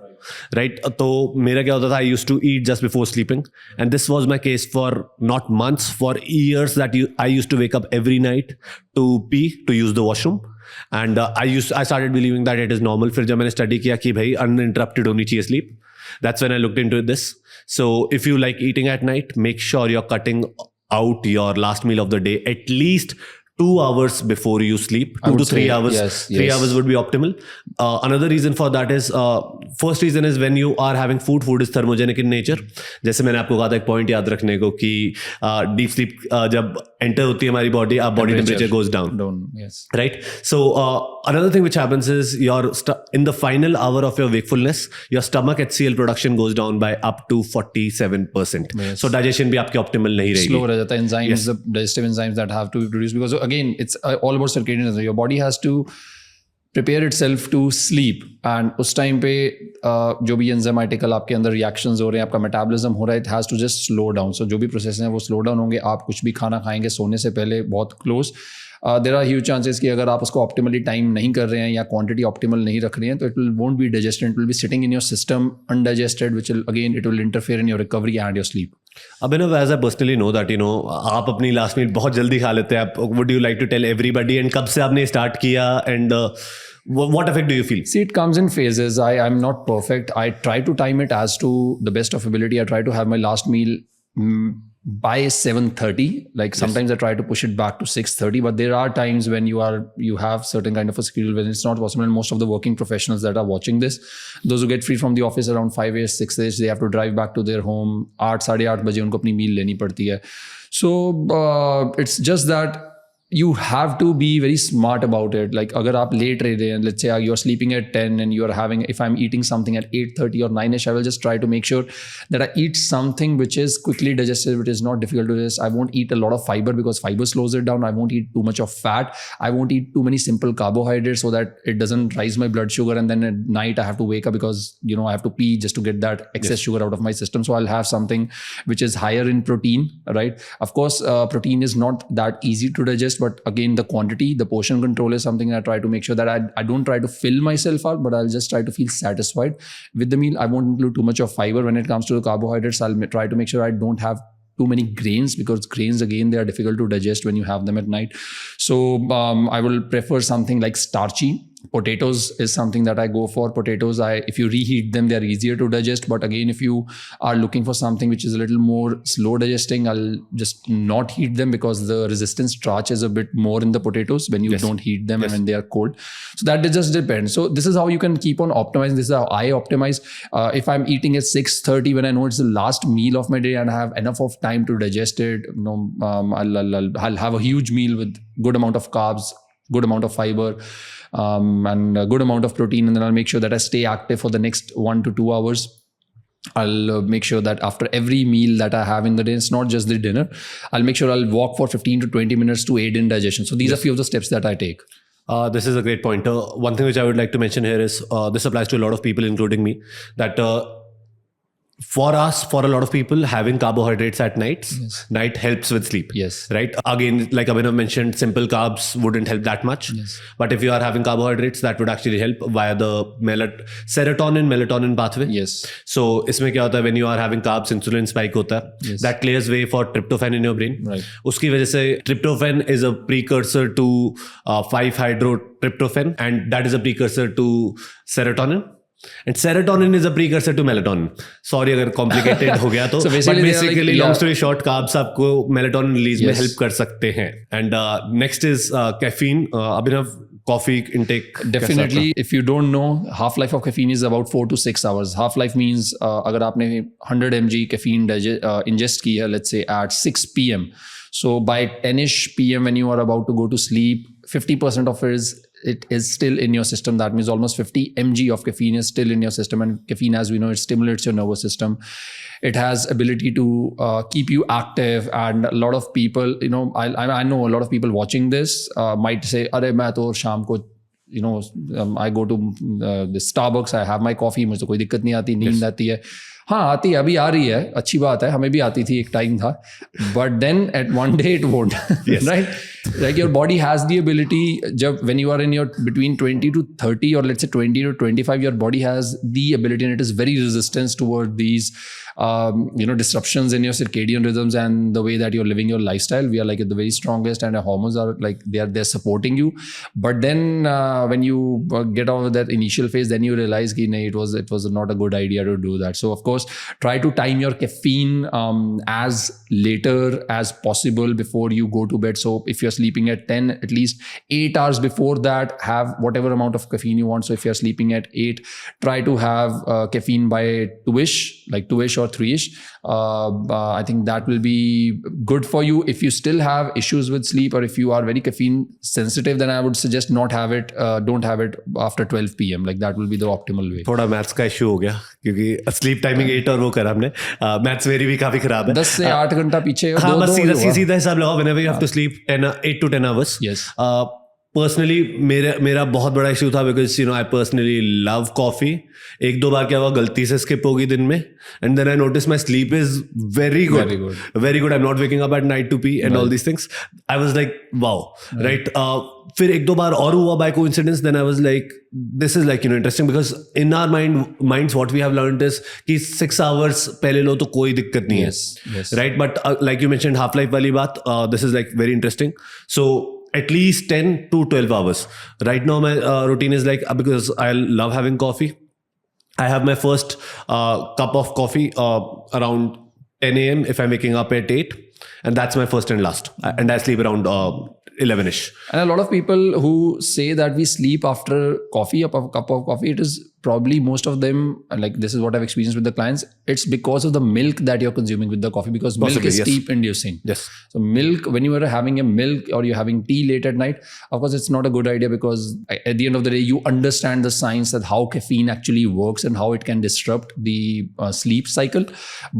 S2: Right, तो मेरा क्या होता था, I used to eat just before sleeping, and this was my case for not months, for years, that I used to wake up every night to pee, to use the washroom, and I started believing that it is normal. फिर जब मैंने study किया कि भाई uninterrupted होनी चाहिए sleep, that's when I looked into this. So if you like eating at night, make sure you're cutting out your last meal of the day at least 2 hours before you sleep. 2 to 3 hours.
S1: Yes,
S2: 3 hours would be optimal. Another reason for that is, first reason is when you are having food is thermogenic in nature. जैसे मैंने आपको कहा था एक point याद रखने को कि deep sleep जब enter होती है हमारी body, our body temperature goes down.
S1: Yes.
S2: Right. So another thing which happens is in the final hour of your wakefulness, your stomach HCl production goes down by up to 47%.
S1: Yes.
S2: So digestion भी आपके optimal नहीं रहेगी.
S1: Slow रह जाता है. Enzymes, the digestive enzymes that have to be produced, because again, it's all about circadian rhythm. Your body has to prepare itself to sleep, and उस time पे जो भी enzymatical आपके अंदर reactions हो रहे हैं, आपका metabolism हो रहा है, it has to just slow down. So जो भी processes हैं वो slow down होंगे. आप कुछ भी खाना खाएंगे सोने से पहले बहुत close. There are huge chances कि अगर आप उसको optimally time नहीं कर रहे हैं या quantity optimal नहीं रख रहे हैं, तो it won't be digested. It will be sitting in your system undigested, which will interfere in your recovery and your sleep.
S2: Abhinav, as I personally know that आप अपनी last meal बहुत जल्दी खा लेते हैं. Would you like to tell everybody, and कब से आपने start किया, and what effect do you feel?
S1: See, it comes in phases. I'm not perfect. I try to time it as to the best of ability. I try to have my last meal by 7:30. Like sometimes I try to push it back to 6:30, but there are times when you have certain kind of a schedule when it's not possible. And most of the working professionals that are watching this, those who get free from the office around 5ish, 6ish, they have to drive back to their home. 8, 8:30 बजे उनको अपनी meal लेनी पड़ती है. So it's just that you have to be very smart about it. Like अगर आप late रह रहे हैं, let's say you're sleeping at 10 and you're having, if I'm eating something at 8:30 or 9ish, I will just try to make sure that I eat something which is quickly digested, which is not difficult to digest. I won't eat a lot of fiber because fiber slows it down. I won't eat too much of fat. I won't eat too many simple carbohydrates so that it doesn't rise my blood sugar, and then at night I have to wake up because I have to pee just to get that excess sugar out of my system. So I'll have something which is higher in protein, right? Of course, protein is not that easy to digest, but again, the quantity, the portion control is something I try to make sure that I don't try to fill myself out, but I'll just try to feel satisfied with the meal. I won't include too much of fiber. When it comes to the carbohydrates, I'll try to make sure I don't have too many grains, because grains, again, they are difficult to digest when you have them at night. So I will prefer something like starchy. Potatoes is something that I go for. Potatoes, if you reheat them, they're easier to digest. But again, if you are looking for something which is a little more slow digesting, I'll just not heat them, because the resistance starch is a bit more in the potatoes when you don't heat them and when they are cold. So that just depends. So this is how you can keep on optimizing. This is how I optimize. If I'm eating at 6:30 when I know it's the last meal of my day and I have enough of time to digest it, I'll have a huge meal with good amount of carbs, good amount of fiber, and a good amount of protein, and then I'll make sure that I stay active for the next 1 to 2 hours. I'll make sure that after every meal that I have in the day, it's not just the dinner, I'll make sure I'll walk for 15 to 20 minutes to aid in digestion. So these are few of the steps that I take.
S2: This is a great point. One thing which I would like to mention here is this applies to a lot of people, including me, that for a lot of people, having carbohydrates at night helps with sleep.
S1: Yes.
S2: Right. Again, like Abhinav mentioned, simple carbs wouldn't help that much.
S1: Yes.
S2: But if you are having carbohydrates, that would actually help via the serotonin pathway.
S1: Yes.
S2: So इसमें क्या होता है, when you are having carbs, insulin spike होता है.
S1: Yes.
S2: That clears way for tryptophan in your brain.
S1: Right.
S2: उसकी वजह से tryptophan is a precursor to 5-hydrotryptophan, and that is a precursor to serotonin. And serotonin is a precursor to melatonin. Sorry अगर complicated हो गया तो.
S1: So
S2: basically long story short, carbs आपको melatonin release में help कर सकते हैं. And next is caffeine. Abhinav, coffee intake.
S1: Definitely, if you don't know, half-life of caffeine is about 4 to 6 hours. Half-life means अगर आपने 100 mg caffeine ingest की है, let's say at 6 p.m. So by 10ish p.m. when you are about to go to sleep, 50% of it is still in your system. That means almost 50 mg of caffeine is still in your system. And caffeine, as we know, it stimulates your nervous system. It has ability to keep you active. And a lot of people, I know a lot of people watching this might say, "Arey, main to sham ko, I go to the Starbucks, I have my coffee, मुझे कोई दिक्कत नहीं आती, नींद आती है." हाँ, आती है, अभी आ रही है, अच्छी बात है, हमें भी आती थी, एक टाइम था, but then at one day it won't. Yes. Right? Like your body has the ability, when you are in your between 20 to 30 or let's say 20 to 25, your body has the ability, and it is very resistant toward these disruptions in your circadian rhythms and the way that you're living your lifestyle. We are like at the very strongest, and our hormones are like they're supporting you. But then when you get out of that initial phase, then you realize that it was not a good idea to do that. So of course, try to time your caffeine as later as possible before you go to bed. So if you're sleeping at 10, at least 8 hours before that, have whatever amount of caffeine you want. So if you're sleeping at 8, try to have caffeine by 2ish, like 2ish or 3ish. I think that will be good for you. If you still have issues with sleep, or if you are very caffeine sensitive, then I would suggest don't have it after 12 p.m. Like that will be the optimal way.
S2: थोड़ा maths का issue हो गया क्योंकि sleep timing 8 और वो करा हमने. Maths मेरी भी काफी खराब है.
S1: 10 से 8 घंटा पीछे.
S2: हाँ, बस सीधा हिसाब लगाओ. Whenever you have to sleep 8 to 10 hours.
S1: Yes.
S2: Personally मेरा बहुत बड़ा इशू था because I personally love coffee. एक दो बार क्या हुआ, गलती से स्किप होगी दिन में, and then I notice my sleep is very good. I am not waking up at night to pee and all these things. I was like wow, right. फिर एक दो बार और हुआ by coincidence. Then I was like this is like interesting because in our minds what we have learned is कि 6 hours पहले लो तो कोई दिक्कत नहीं है, right. But like you mentioned half life वाली बात, this is like very interesting. So at least 10 to 12 hours. Right now, my routine is like, because I love having coffee, I have my first cup of coffee around 10 a.m. if I'm waking up at 8. And that's my first and last. And I sleep around 11ish.
S1: And a lot of people who say that we sleep after coffee, a cup of coffee, it is probably most of them, like this is what I've experienced with the clients, it's because of the milk that you're consuming with the coffee, because milk is sleep inducing.
S2: Yes.
S1: So milk, when you are having a milk or you're having tea late at night, of course it's not a good idea, because at the end of the day you understand the science that how caffeine actually works and how it can disrupt the sleep cycle.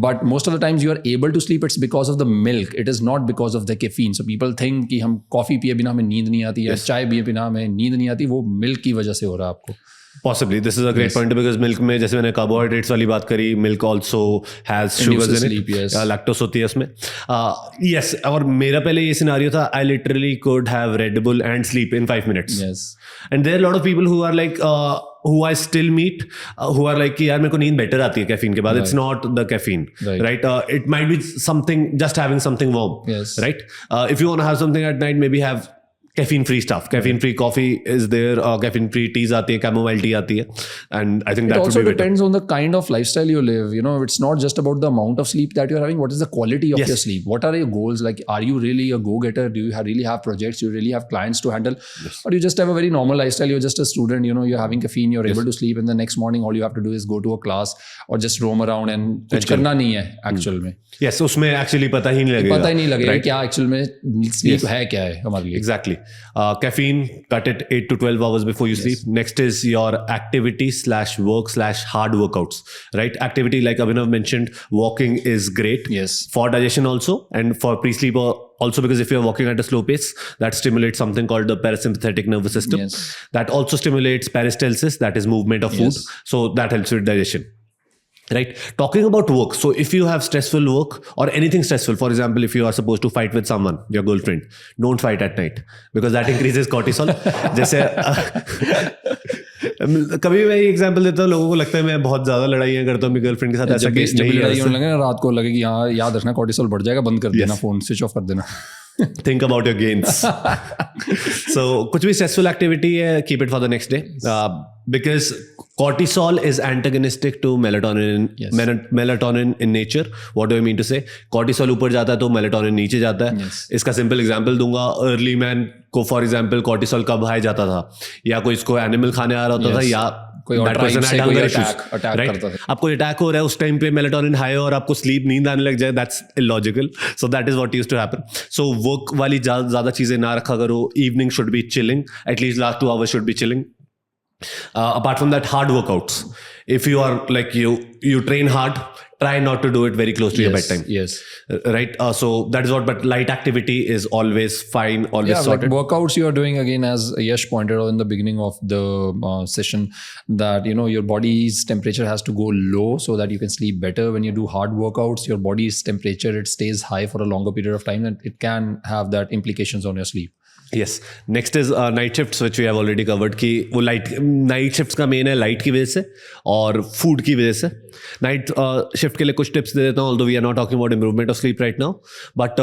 S1: But most of the times you are able to sleep, it's because of the milk. It is not because of the caffeine. So people think कि हम coffee पिए बिना हमें नींद नहीं आती है, चाय पिए बिना हमें नींद नहीं आती, वो मिल्क की वजह से हो रहा है आपको.
S2: Possibly. This is a great point because milk में जैसे मैंने carbohydrates वाली बात करी, milk also has sugars in it.
S1: Yes.
S2: Lactose होती है उसमें. Yes. और मेरा पहले ये scenario था, I literally could have Red Bull and sleep in 5 minutes.
S1: Yes.
S2: And there are a lot of people who are like, who I still meet, who are like कि यार मेरे को नींद better आती है caffeine के बाद. It's not the caffeine, right? It might be something, just having something warm.
S1: Yes.
S2: Right? If you want to have something at night, maybe have caffeine free stuff. Caffeine free coffee is there, caffeine free teas आती है, chamomile tea आती है, and I think that would be better.
S1: It also depends on the kind of lifestyle you live. It's not just about the amount of sleep that you're having. What is the quality of your sleep? What are your goals? Like, are you really a go-getter? Do you really have projects? Do you really have clients to handle? Yes. Or you just have a very normal lifestyle? You're just a student. You're having caffeine. You're able to sleep, and the next morning all you have to do is go to a class or just roam around and कुछ करना नहीं है actual में.
S2: Yes, उसमें actually पता ही नहीं लगेगा.
S1: क्या actual में sleep है क्या है हमारे लिए.
S2: Exactly. Caffeine, cut it 8 to 12 hours before you sleep. Next is your activity/work/hard workouts, right? Activity, like Abhinav mentioned, walking is great.
S1: Yes.
S2: For digestion also, and for pre-sleep also, because if you're walking at a slow pace, that stimulates something called the parasympathetic nervous system.
S1: Yes.
S2: That also stimulates peristalsis, that is movement of food. So that helps with digestion. Right. Talking about work. So if you have stressful work or anything stressful, for example, if you are supposed to fight with someone, your girlfriend, don't fight at night because that increases cortisol. जैसे कभी मैं example देता हूँ, लोगों को लगता है मैं बहुत ज्यादा लड़ाइयाँ करता हूँ अपनी गर्लफ्रेंड के साथ. ऐसा केस नहीं है.
S1: लड़ाई होने लगे ना रात को लगे कि हाँ याद रखना कॉर्टिसोल बढ़ जाएगा, बंद कर देना फोन, स्विच ऑफ कर देना.
S2: Think about your gains. So कुछ भी stressful activity है, keep it for the next day. Because cortisol is antagonistic to melatonin.
S1: Yes.
S2: Melatonin in nature. What do I mean to say? Cortisol ऊपर जाता है तो melatonin नीचे जाता है.
S1: Yes.
S2: इसका simple example दूंगा. Early man को for example cortisol कब हाई जाता था, या कोई इसको animal खाने आ रहा होता था, या
S1: कोई और ट्राइब से कोई अटैक करता था.
S2: आपको अटैक हो रहा है, उस टाइम पे मेलेटोनिन हाई और आपको स्लीप नींद आने लग जाए, that's illogical. So that is what used to happen. So work वाली ज्यादा चीजें ना रखा करो. Evening should be chilling, at least last 2 hours should be chilling. Apart from that, hard workouts. If you are like you train hard, try not to do it very close to your bedtime.
S1: Yes.
S2: Right. So that is what. But light activity is always fine, always sorted.
S1: Like workouts you are doing, again, as Yash pointed out in the beginning of the session, that your body's temperature has to go low so that you can sleep better. When you do hard workouts, your body's temperature, it stays high for a longer period of time, and it can have that implications on your sleep.
S2: Yes. Next is night shifts, which we have already covered. कि वो night shifts का main है light की वजह से और food की वजह से. Night shift के लिए कुछ tips दे देता हूँ, although we are not talking about improvement of sleep right now, but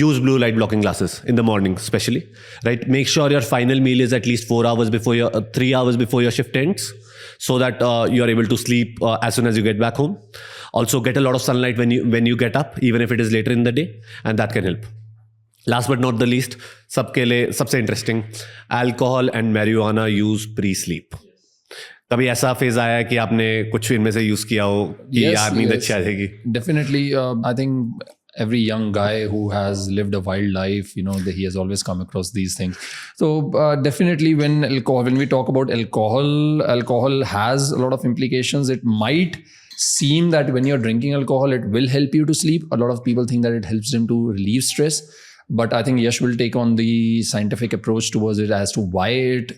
S2: use blue light blocking glasses in the morning especially, right? Make sure your final meal is at least 4 hours before 3 hours before your shift ends, so that you are able to sleep as soon as you get back home. Also get a lot of sunlight when you get up, even if it is later in the day, and that can help. Last but not the least, सबके लिए सबसे interesting, alcohol and marijuana use pre sleep. कभी ऐसा phase आया है कि आपने कुछ इनमें से यूज किया हो कि यार नींद अच्छी आ जाएगी?
S1: Definitely. I think every young guy who has lived a wild life, he has always come across these things. So definitely when we talk about alcohol has a lot of implications. It might seem that when you're drinking alcohol, it will help you to sleep. A lot of people think that it helps them to relieve stress. But I think Yash will take on the scientific approach towards it as to why it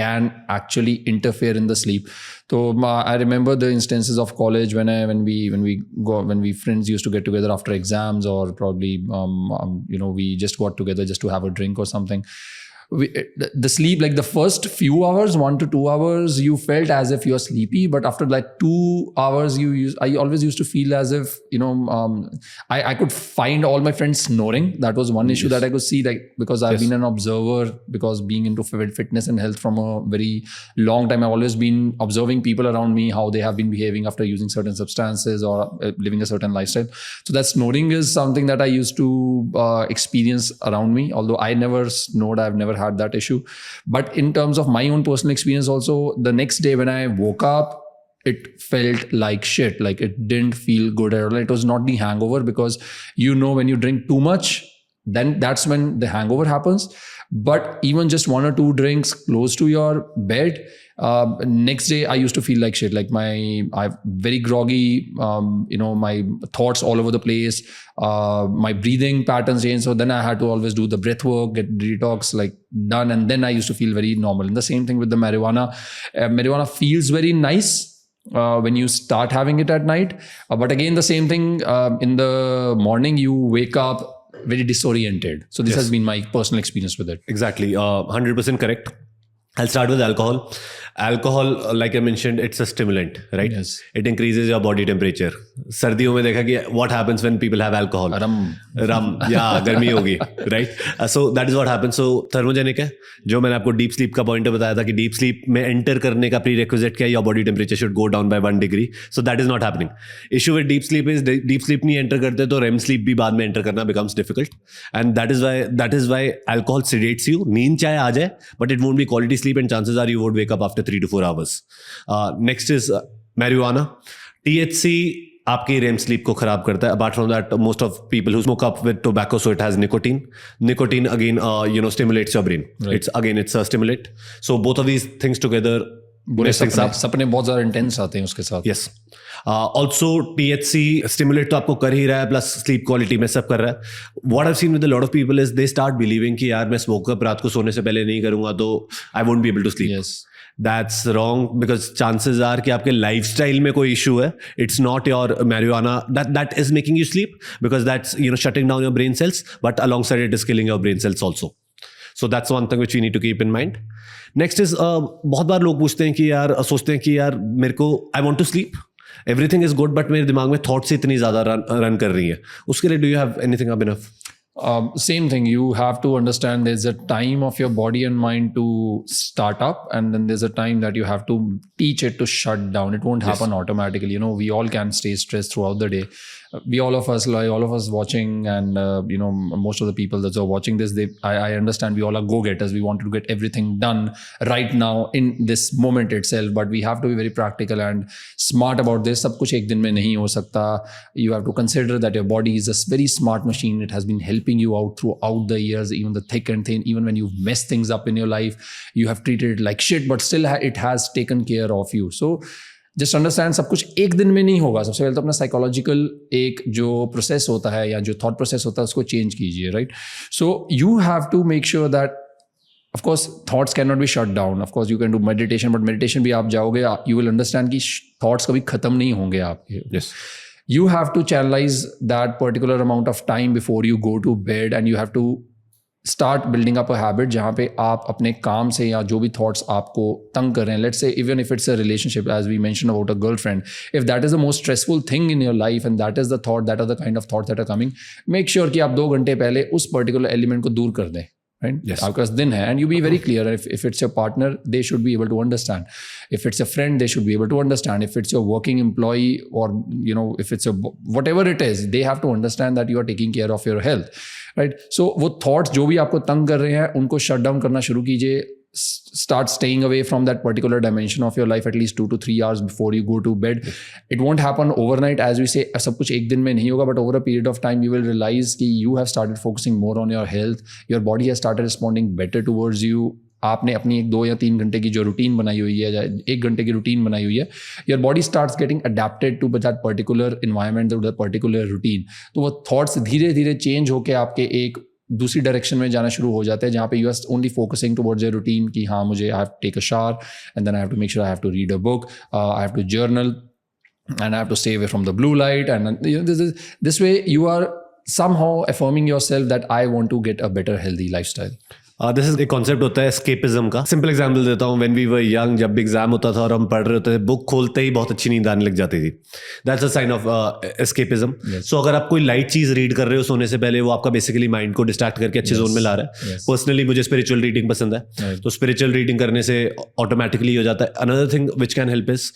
S1: can actually interfere in the sleep. So I remember the instances of college when we friends used to get together after exams, or probably we just got together just to have a drink or something. The sleep, like the first few hours, 1 to 2 hours, you felt as if you're sleepy, but after like 2 hours, I always used to feel as if I could find all my friends snoring. That was one issue that I could see, like, because I've been an observer, because being into fitness and health from a very long time, I've always been observing people around me, how they have been behaving after using certain substances or living a certain lifestyle. So that snoring is something that I used to experience around me, although I never snored. I've never had that issue. But in terms of my own personal experience also, the next day when I woke up, it felt like shit. Like it didn't feel good at all. It was not the hangover, because when you drink too much, then that's when the hangover happens. But even just 1 or 2 drinks close to your bed, next day I used to feel like shit. Like I'm very groggy, my thoughts all over the place, my breathing patterns change. So then I had to always do the breath work, get detox done, and then I used to feel very normal. And the same thing with the marijuana. Marijuana feels very nice when you start having it at night, but again the same thing, in the morning you wake up very disoriented. So this has been my personal experience with it.
S2: Exactly. 100% correct. I'll start with alcohol. Alcohol, like I mentioned, it's a stimulant, right?
S1: Yes.
S2: It increases your body temperature. सर्दियों में देखा कि what happens when people have alcohol? Rum, yeah, गर्मी होगी, right? So that is what happens. So thermogenic है, जो मैंने आपको deep sleep का पॉइंटर बताया था कि deep sleep में enter करने का prerequisite क्या है? Your body temperature should go down by 1 degree. So that is not happening. Issue with deep sleep is deep sleep नहीं enter करते तो REM sleep भी बाद में enter करना becomes difficult, and that is why alcohol sedates you. नींद चाहे आ जाए, but it won't be quality sleep, and chances are you would wake up after 3 to 4 hours. Next is marijuana. THC आपकी REM sleep को खराब करता है. Apart from that, most of people who smoke up with tobacco, so it has nicotine again stimulates your brain. It's a stimulant. So both of these things together,
S1: बुरे सपने बहुत ज़्यादा intense आते हैं उसके साथ.
S2: Yes. Also THC stimulate तो आपको कर ही रहा है, प्लस स्लीप क्वालिटी में सब कर रहा है. What I've seen with a lot of people is they start believing कि यार मैं स्मोक अप रात को सोने से पहले नहीं करूंगा तो I won't be able to sleep.
S1: Yes.
S2: That's wrong, because chances are कि आपके lifestyle में कोई issue है. It's not your marijuana that is making you sleep, because that's shutting down your brain cells, but alongside it is killing your brain cells also. So that's one thing which we need to keep in mind. Next is बहुत बार लोग पूछते हैं कि यार सोचते हैं कि यार मेरे को I want to sleep, everything is good, but मेरे दिमाग में thoughts इतनी ज़्यादा रन कर रही है. उसके लिए do you have anything up enough?
S1: Same thing. You have to understand there's a time of your body and mind to start up, and then there's a time that you have to teach it to shut down. It won't happen automatically. We all can stay stressed throughout the day. All of us watching, and most of the people that are watching this, I understand we all are go-getters. We want to get everything done right now in this moment itself, but we have to be very practical and smart about this. सब कुछ एक दिन में नहीं हो सकता. You have to consider that your body is a very smart machine. It has been helping you out throughout the years, even the thick and thin, even when you've messed things up in your life, you have treated it like shit, but still it has taken care of you. So just understand सब कुछ एक दिन में नहीं होगा. सबसे पहले तो अपना साइकोलॉजिकल एक जो प्रोसेस होता है या जो थॉट प्रोसेस होता है उसको चेंज कीजिए, right. So you have to make sure that of course thoughts can not be shut down. Of course you can do meditation, but meditation भी आप जाओगे, यू विल अंडरस्टैंड कि थॉट्स कभी खत्म नहीं होंगे आपके.
S2: Yes.
S1: You have to channelize that particular amount of time before you go to bed, and you have to start building up a habit जहाँ पे आप अपने काम से या जो भी thoughts आपको तंग कर रहे हैं, let's say even if it's a relationship, as we mentioned about a girlfriend, if that is the most stressful thing in your life and that is the thought, that are the kind of thoughts that are coming, make sure कि आप 2 घंटे पहले उस particular element को दूर कर दें. Right?
S2: Yes.
S1: आपके पास दिन है, and you be very clear. If it's your partner, they should be able to understand. If it's a friend, they should be able to understand. If it's your working employee, or if it's whatever it is, they have to understand that you are taking care of your health, right? So वो thoughts जो भी आपको तंग कर रहे हैं उनको shut down करना शुरू कीजिए. Start staying away from that particular dimension of your life at least 2 to 3 hours before you go to bed. It won't happen overnight, as we say. सब कुछ एक दिन में नहीं होगा, but over a period of time you will realize कि you have started focusing more on your health. Your body has started responding better towards you. आपने अपनी 2 या 3 घंटे की जो रूटीन बनाई हुई है या 1 घंटे की रूटीन बनाई हुई है, your body starts getting adapted to that particular environment, to that particular routine. तो वो thoughts धीरे धीरे चेंज होके आपके एक दूसरी डायरेक्शन में जाना शुरू हो जाते हैं, जहाँ पे you are only focusing towards your routine कि हाँ मुझे I have to take a shower, and then I have to make sure I have to read a book, I have to journal, and I have to stay away from the blue light, and this way you are somehow affirming yourself that I want to get a better healthy lifestyle.
S2: This is एक concept होता है escapism का. Simple example देता हूँ. When we were young, जब भी exam होता था और हम पढ़ रहे होते थे, बुक खोलते ही बहुत अच्छी नींद आने लग जाती थी. That's a sign of escapism. So अगर आप कोई लाइट चीज रीड कर रहे हो सोने से पहले, वो आपका बेसिकली माइंड को डिस्ट्रैक्ट करके अच्छे जोन में ला रहा है. पर्सनली मुझे स्पिरिचुअल रीडिंग पसंद है, तो स्पिरिचुअल रीडिंग करने से ऑटोमेटिकली हो जाता है. Another thing which can help is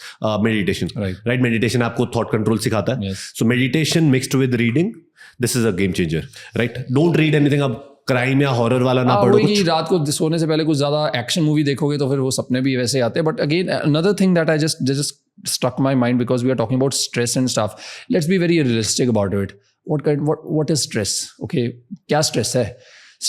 S2: meditation. Right, meditation आपको थॉट कंट्रोल सिखाता है. So meditation mixed with reading, this is a game changer. Right, don't read anything. अब क्राइम या हॉरर वाला ना पढ़ो.
S1: वही रात को सोने से पहले कुछ ज्यादा एक्शन मूवी देखोगे तो फिर वो सपने भी वैसे आते हैं. But again another thing that I just struck my mind, because we are talking about stress and stuff. Let's be very realistic about it. What is stress? Okay, क्या stress है?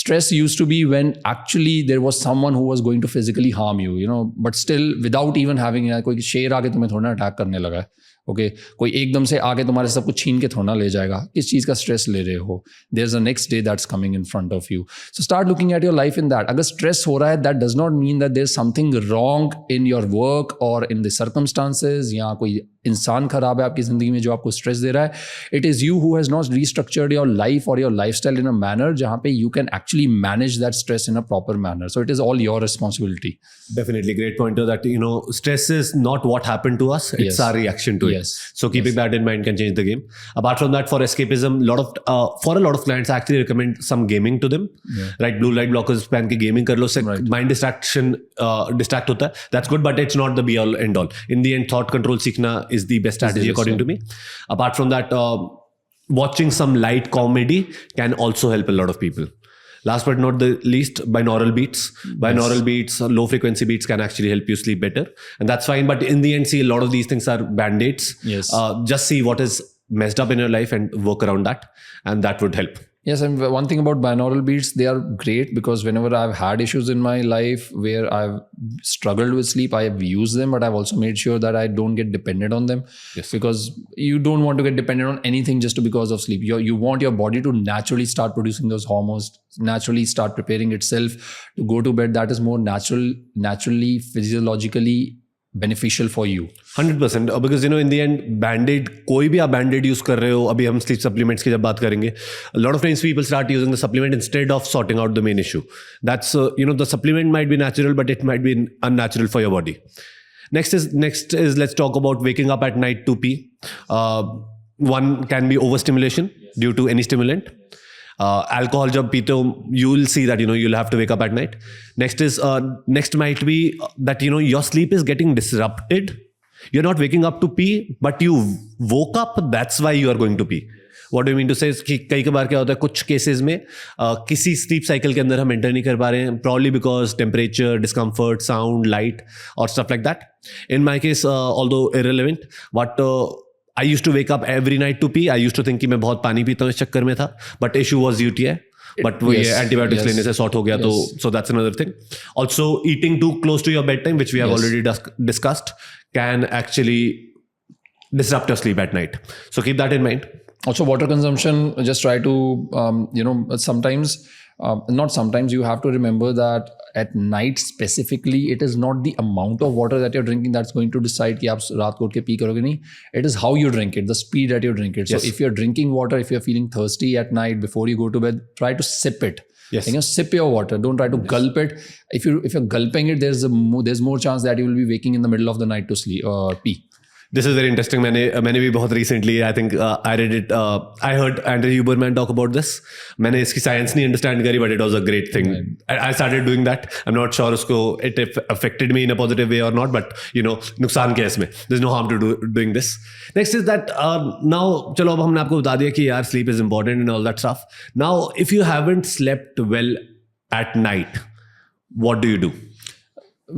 S1: Stress used to be when actually there was someone who was going to physically harm you, but still without even having कोई शेर आके तुम्हें थोड़ा attack करने लगा है. ओके, कोई एकदम से आके तुम्हारे सब कुछ छीन के थोड़ा ले जाएगा. किस चीज़ का स्ट्रेस ले रहे हो? There is a next day that's coming in front of you. So start looking at your life in that. अगर स्ट्रेस हो रहा है, that does not mean that there is something wrong in your work और in the circumstances, या कोई इंसान खराब है आपकी ज़िंदगी में जो आपको स्ट्रेस दे रहा है. It is you who has not restructured your life और your lifestyle in a manner जहाँ पे you can actually manage that stress in a proper manner. So it is all your responsibility.
S2: Definitely, great pointer that stress is not what happened to us, it's our reaction to it. So keeping that in mind can change the game. Apart from that, for escapism, for a lot of clients I actually recommend some gaming to them. Right, blue light blockers पहन के gaming कर लो, mind distract होता है, that's good, but it's not the be all end all. In the end, thought control सीखना is the best strategy according to me. Apart from that, watching some light comedy can also help a lot of people. Last but not the least, binaural beats. Binaural beats, low frequency beats can actually help you sleep better, and that's fine. But in the end, see, a lot of these things are band-aids.
S1: Yes.
S2: Just see what is messed up in your life and work around that, and that would help.
S1: Yes, and one thing about binaural beats, they are great because whenever I've had issues in my life where I've struggled with sleep, I have used them, but I've also made sure that I don't get dependent on them.
S2: Yes.
S1: Because you don't want to get dependent on anything just because of sleep. You want your body to naturally start producing those hormones, naturally start preparing itself to go to bed. That is more naturally, physiologically beneficial for you.
S2: 100%, because in the end, Band-Aid, कोई भी आप Band-Aid use कर रहे हो, अभी हम sleep supplements की जब बात करेंगे, a lot of times people start using the supplement instead of sorting out the main issue. That's the supplement might be natural, but it might be unnatural for your body. Next is let's talk about waking up at night to pee. One can be overstimulation due to any stimulant. Alcohol jab peete ho, you will see that you'll have to wake up at night. Next might be that your sleep is getting disrupted. You're not waking up to pee, but you woke up, that's why you are going to pee. What do you mean to say? कि कई बार क्या होता है, कुछ cases में किसी sleep cycle के अंदर हम एंटर नहीं कर पा रहे हैं, probably because temperature, discomfort, sound, light or stuff like that. In my case, although irrelevant, but I used to wake up every night to pee. I used to think कि मैं बहुत पानी पीता हूँ इस चक्कर में था, but issue was UTI. But वो ये antibiotics लेने से sort हो गया, तो so that's another thing. Also, eating too close to your bedtime, which we have already discussed, can actually disrupt your sleep at night. So keep that in mind.
S1: Also, water consumption, just try to, sometimes, not sometimes, you have to remember that at night specifically, it is not the amount of water that you're drinking that's going to decide कि आप रात को उठ के P करोगे नहीं. It is how you drink it, the speed that you drink it. So if you're drinking water, if you're feeling thirsty at night before you go to bed, try to sip it.
S2: Yes.
S1: Sip your water. Don't try to gulp it. If you're gulping it, there's more chance that you will be waking in the middle of the night to sleep pee.
S2: This is very interesting. मैंने भी बहुत recently, I think I read it. I heard Andrew Huberman talk about this. मैंने इसकी science नहीं understand करी, but it was a great thing. I started doing that. I'm not sure it affected me in a positive way or not, but नुकसान क्या है इसमें? There's no harm to doing this. Next is that now चलो अब हमने आपको बता दिया कि यार sleep is important and all that stuff. Now if you haven't slept well at night, what do you do?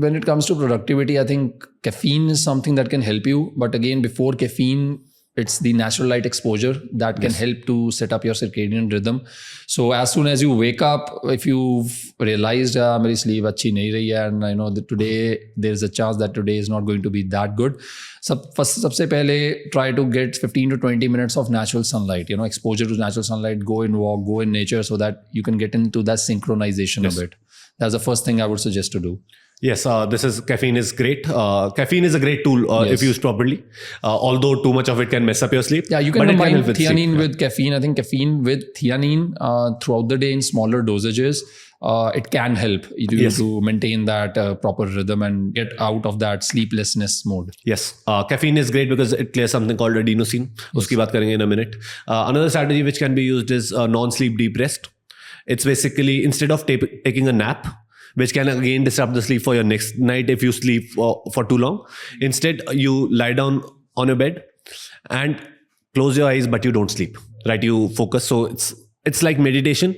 S1: When it comes to productivity, I think caffeine is something that can help you. But again, before caffeine, it's the natural light exposure that can help to set up your circadian rhythm. So as soon as you wake up, if you've realized, my sleep अच्छी नहीं रही है, and I know that today there's a chance that today is not going to be that good. सबसे पहले try to get 15 to 20 minutes of natural sunlight. Exposure to natural sunlight. Go and walk, go in nature, so that you can get into that synchronization a bit. That's the first thing I would suggest to do.
S2: Yes, caffeine is great. Caffeine is a great tool if used properly. Although too much of it can mess up your sleep.
S1: Yeah, you can combine theanine with caffeine. I think caffeine with theanine throughout the day in smaller dosages, it can help you to maintain that proper rhythm and get out of that sleeplessness mode.
S2: Yes, caffeine is great because it clears something called adenosine. Uski baat karenge in a minute. Another strategy which can be used is non-sleep deep rest. It's basically instead of taking a nap, which can again disrupt the sleep for your next night if you sleep for too long. Instead, you lie down on your bed and close your eyes, but you don't sleep, right? You focus. So it's like meditation,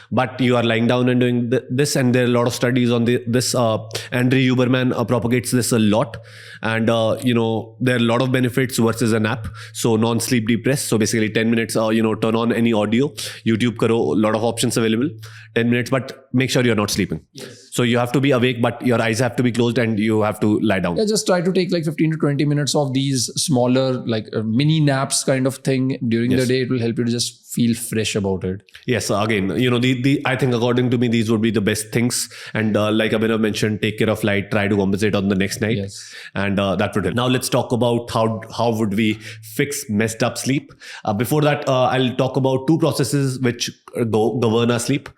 S2: but you are lying down and doing this. And there are a lot of studies on this. Andrew Huberman propagates this a lot. And, there are a lot of benefits versus a nap. So non-sleep deep rest. So basically 10 minutes, turn on any audio, YouTube karo, a lot of options available, 10 minutes, but make sure you're not sleeping. Yes. So you have to be awake, but your eyes have to be closed and you have to lie down.
S1: Yeah, just try to take like 15 to 20 minutes of these smaller, like mini naps kind of thing during the day. It will help you to just feel fresh about it.
S2: Yes, again, I think according to me, these would be the best things. And like Abhinav mentioned, take care of light, try to compensate on the next night. Yes. And that would help. Now let's talk about how would we fix messed up sleep. Before that, I'll talk about two processes which govern our sleep.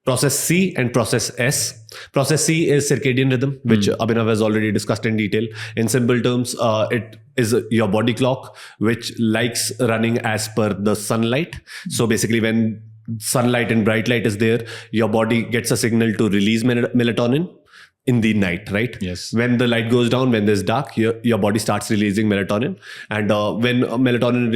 S2: Process C and process S. Process C is circadian rhythm, which Abhinav has already discussed in detail. In simple terms, it is your body clock, which likes running as per the sunlight. So basically when sunlight and bright light is there, your body gets a signal to release melatonin. in the night, right?
S1: Yes.
S2: When the light goes down, when there's dark, your body starts releasing melatonin, and when melatonin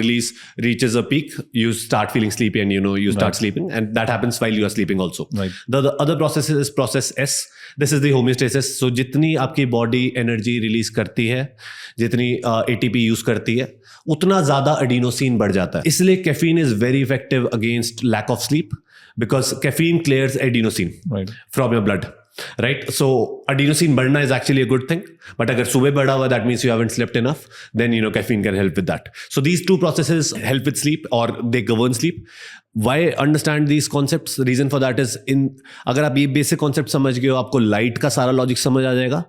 S2: release reaches a peak, you start feeling sleepy, and you start sleeping, and that happens while you are sleeping also.
S1: Right.
S2: The other process is process S. This is the homeostasis. So जितनी आपकी body energy release करती है, जितनी ATP use करती है, उतना ज़्यादा adenosine बढ़ जाता है. इसलिए caffeine is very effective against lack of sleep, because caffeine clears adenosine from your blood. Right, so adenosine बढ़ना is actually a good thing, but अगर सुबह बढ़ा हुआ, that means you haven't slept enough, then caffeine can help with that. So these two processes help with sleep, or they govern sleep. Why understand these concepts? Reason for that is, अगर आप ये basic concept समझ गए हो, आपको light का सारा logic समझ आ जाएगा,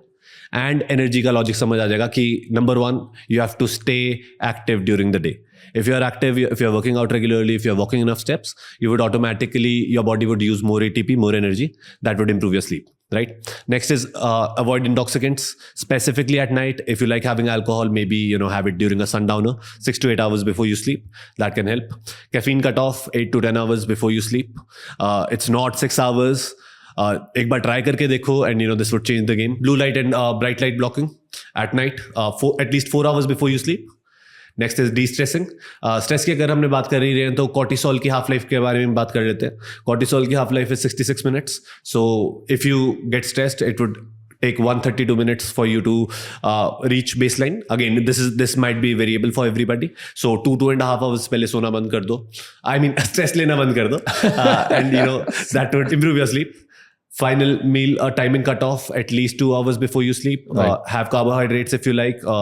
S2: and energy का logic समझ आ जाएगा कि number one, you have to stay active during the day. If you are active, if you are working out regularly, if you are walking enough steps, you would automatically, your body would use more ATP, more energy. That would improve your sleep, right? Next is avoid intoxicants, specifically at night. If you like having alcohol, maybe have it during a sundowner, 6 to 8 hours before you sleep. That can help. Caffeine cut off 8 to 10 hours before you sleep. It's not 6 hours. एक बार try करके देखो, and this would change the game. Blue light and bright light blocking at night, at least 4 hours before you sleep. Next is D stressing. Stress की अगर हमने बात कर ही रहे हैं, तो कॉर्टिसोल की हाफ लाइफ के बारे में बात कर लेते हैं. कॉर्टिसोल की half life is 66 minutes. So if you get stressed, it would take 132 minutes for you to reach baseline. Again, this might be variable for everybody. So 2.5 hours पहले सोना बंद कर दो. I mean, stress लेना बंद कर दो. And that would improve your sleep. Final meal timing cutoff at least 2 hours before you sleep. Have carbohydrates if you like.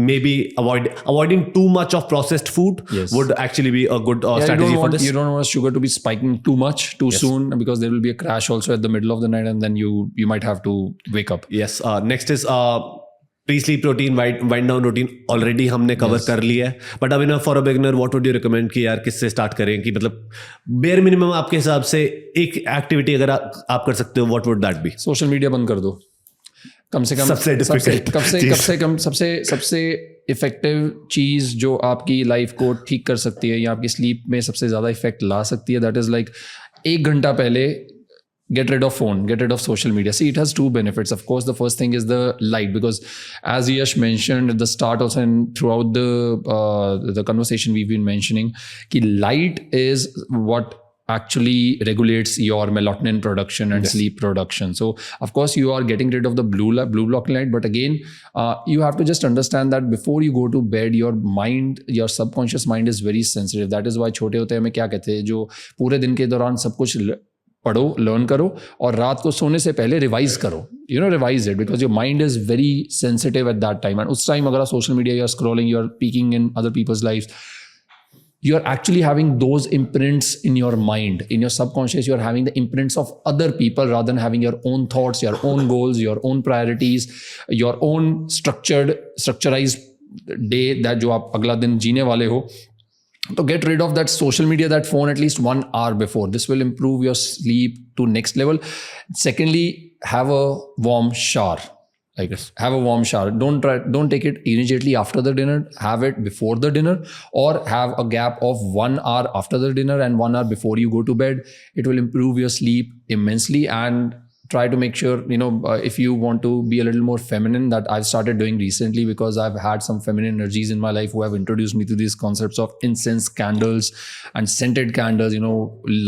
S2: Maybe avoiding too much of processed food would actually be a good strategy for this.
S1: You don't want sugar to be spiking too much too soon, because there will be a crash also at the middle of the night, and then you might have to wake up.
S2: Yes. Next is pre-sleep routine, wind down routine. Already हमने cover कर लिया है. But अब for a beginner, what would you recommend कि यार किससे start करें? कि मतलब bare minimum आपके हिसाब से एक activity अगर आप कर सकते हो, what would that be?
S1: Social media बंद कर दो. कम से कम सबसे इफेक्टिव चीज़ जो आपकी लाइफ को ठीक कर सकती है, या आपकी स्लीप में सबसे ज़्यादा इफेक्ट ला सकती है, दैट इज़ लाइक 1 घंटा पहले get rid of phone, get rid of social media. See, it has 2 benefits. Of course, the first thing is the light, because as Yash mentioned at the start also, and throughout the conversation we've been mentioning, ki light is what actually regulates your melatonin production and sleep production. So of course you are getting rid of the blue blocking light, but again you have to just understand that before you go to bed, your mind, your subconscious mind is very sensitive. That is why छोटे होते हैं हमें क्या कहते हैं, जो पूरे दिन के दौरान सब कुछ पढ़ो, लर्न करो, और रात को सोने से पहले रिवाइज करो. Revise it, because your mind is very sensitive at that time. And उस टाइम अगर आप social media, you are scrolling, you are peeking in other people's life, you are actually having those imprints in your mind, in your subconscious. You are having the imprints of other people rather than having your own thoughts, your own goals, your own priorities, your own structurized day that जो आप अगला दिन जीने वाले हो. So get rid of that social media, that phone at least 1 hour before. This will improve your sleep to next level. Secondly, have a warm shower. Have a warm shower. Don't take it immediately after the dinner. Have it before the dinner, or have a gap of 1 hour after the dinner and 1 hour before you go to bed. It will improve your sleep immensely. And try to make sure, if you want to be a little more feminine, that I've started doing recently, because I've had some feminine energies in my life who have introduced me to these concepts of incense candles and scented candles,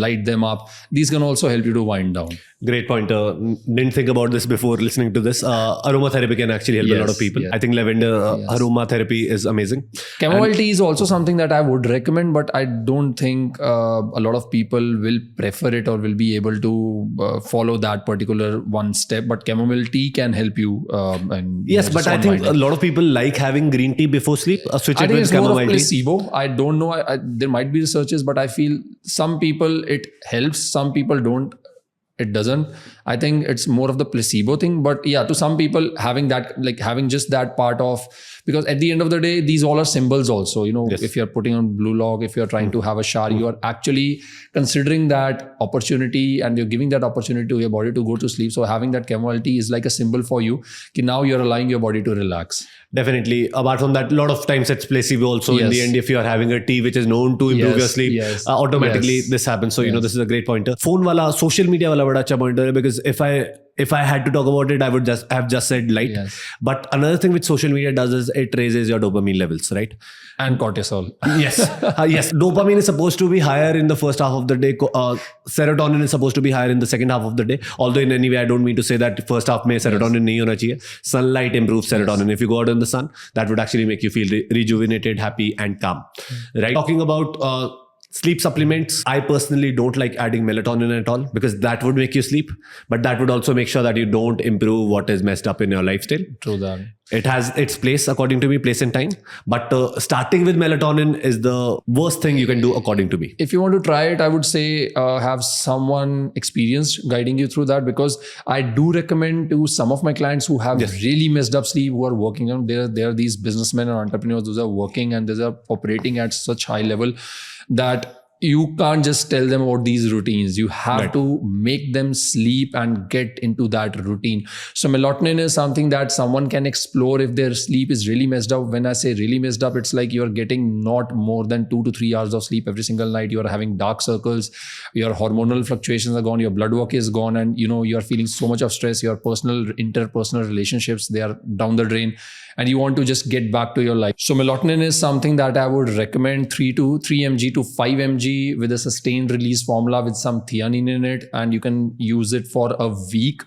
S1: light them up. These can also help you to wind down.
S2: Great point. Didn't think about this before listening to this. Aromatherapy can actually help a lot of people. I think lavender aromatherapy is amazing.
S1: Chamomile tea is also something that I would recommend, but I don't think a lot of people will prefer it or will be able to follow that particular one step. But chamomile tea can help you.
S2: Yes, but I think a lot of people like having green tea before sleep. Switch it with chamomile tea.
S1: Placebo. I don't know. There might be researches, but I feel some people it helps, some people don't. It doesn't. I think it's more of the placebo thing. But yeah, to some people, having that, like having just that part of, because at the end of the day, these all are symbols also. If you're putting on blue lock, if you're trying to have a shower, you are actually considering that opportunity, and you're giving that opportunity to your body to go to sleep. So having that chamomile tea is like a symbol for you. Now you're allowing your body to relax.
S2: Definitely. Apart from that, a lot of times it's placebo also. In the end, if you are having a tea which is known to improve your sleep, automatically this happens. So, this is a great pointer. Phone wala, social media wala वाला बड़ा अच्छा point है, because if I had to talk about it, I would have just said light.
S1: Yes.
S2: But another thing which social media does is it raises your dopamine levels, right?
S1: And cortisol.
S2: Yes. Yes. Dopamine is supposed to be higher in the first half of the day. Serotonin is supposed to be higher in the second half of the day. Although in any way, I don't mean to say that first half में serotonin नहीं होना चाहिए. Sunlight improves serotonin. If you go out in the sun, that would actually make you feel rejuvenated, happy, and calm. Right. Talking about sleep supplements, I personally don't like adding melatonin at all, because that would make you sleep, but that would also make sure that you don't improve what is messed up in your lifestyle.
S1: True that.
S2: It has its place, according to me, place and time. But starting with melatonin is the worst thing you can do, according to me.
S1: If you want to try it, I would say have someone experienced guiding you through that, because I do recommend to some of my clients who have really messed up sleep, who are working on, there are these businessmen and entrepreneurs who are working and they are operating at such high level that you can't just tell them about these routines. You have to make them sleep and get into that routine. So melatonin is something that someone can explore if their sleep is really messed up. When I say really messed up, it's like you're getting not more than 2 to 3 hours of sleep every single night. You're having dark circles, your hormonal fluctuations are gone, your blood work is gone, and you're feeling so much of stress. Your interpersonal relationships, they are down the drain, and you want to just get back to your life. So melatonin is something that I would recommend 3 mg to 5 mg with a sustained release formula with some theanine in it, and you can use it for a week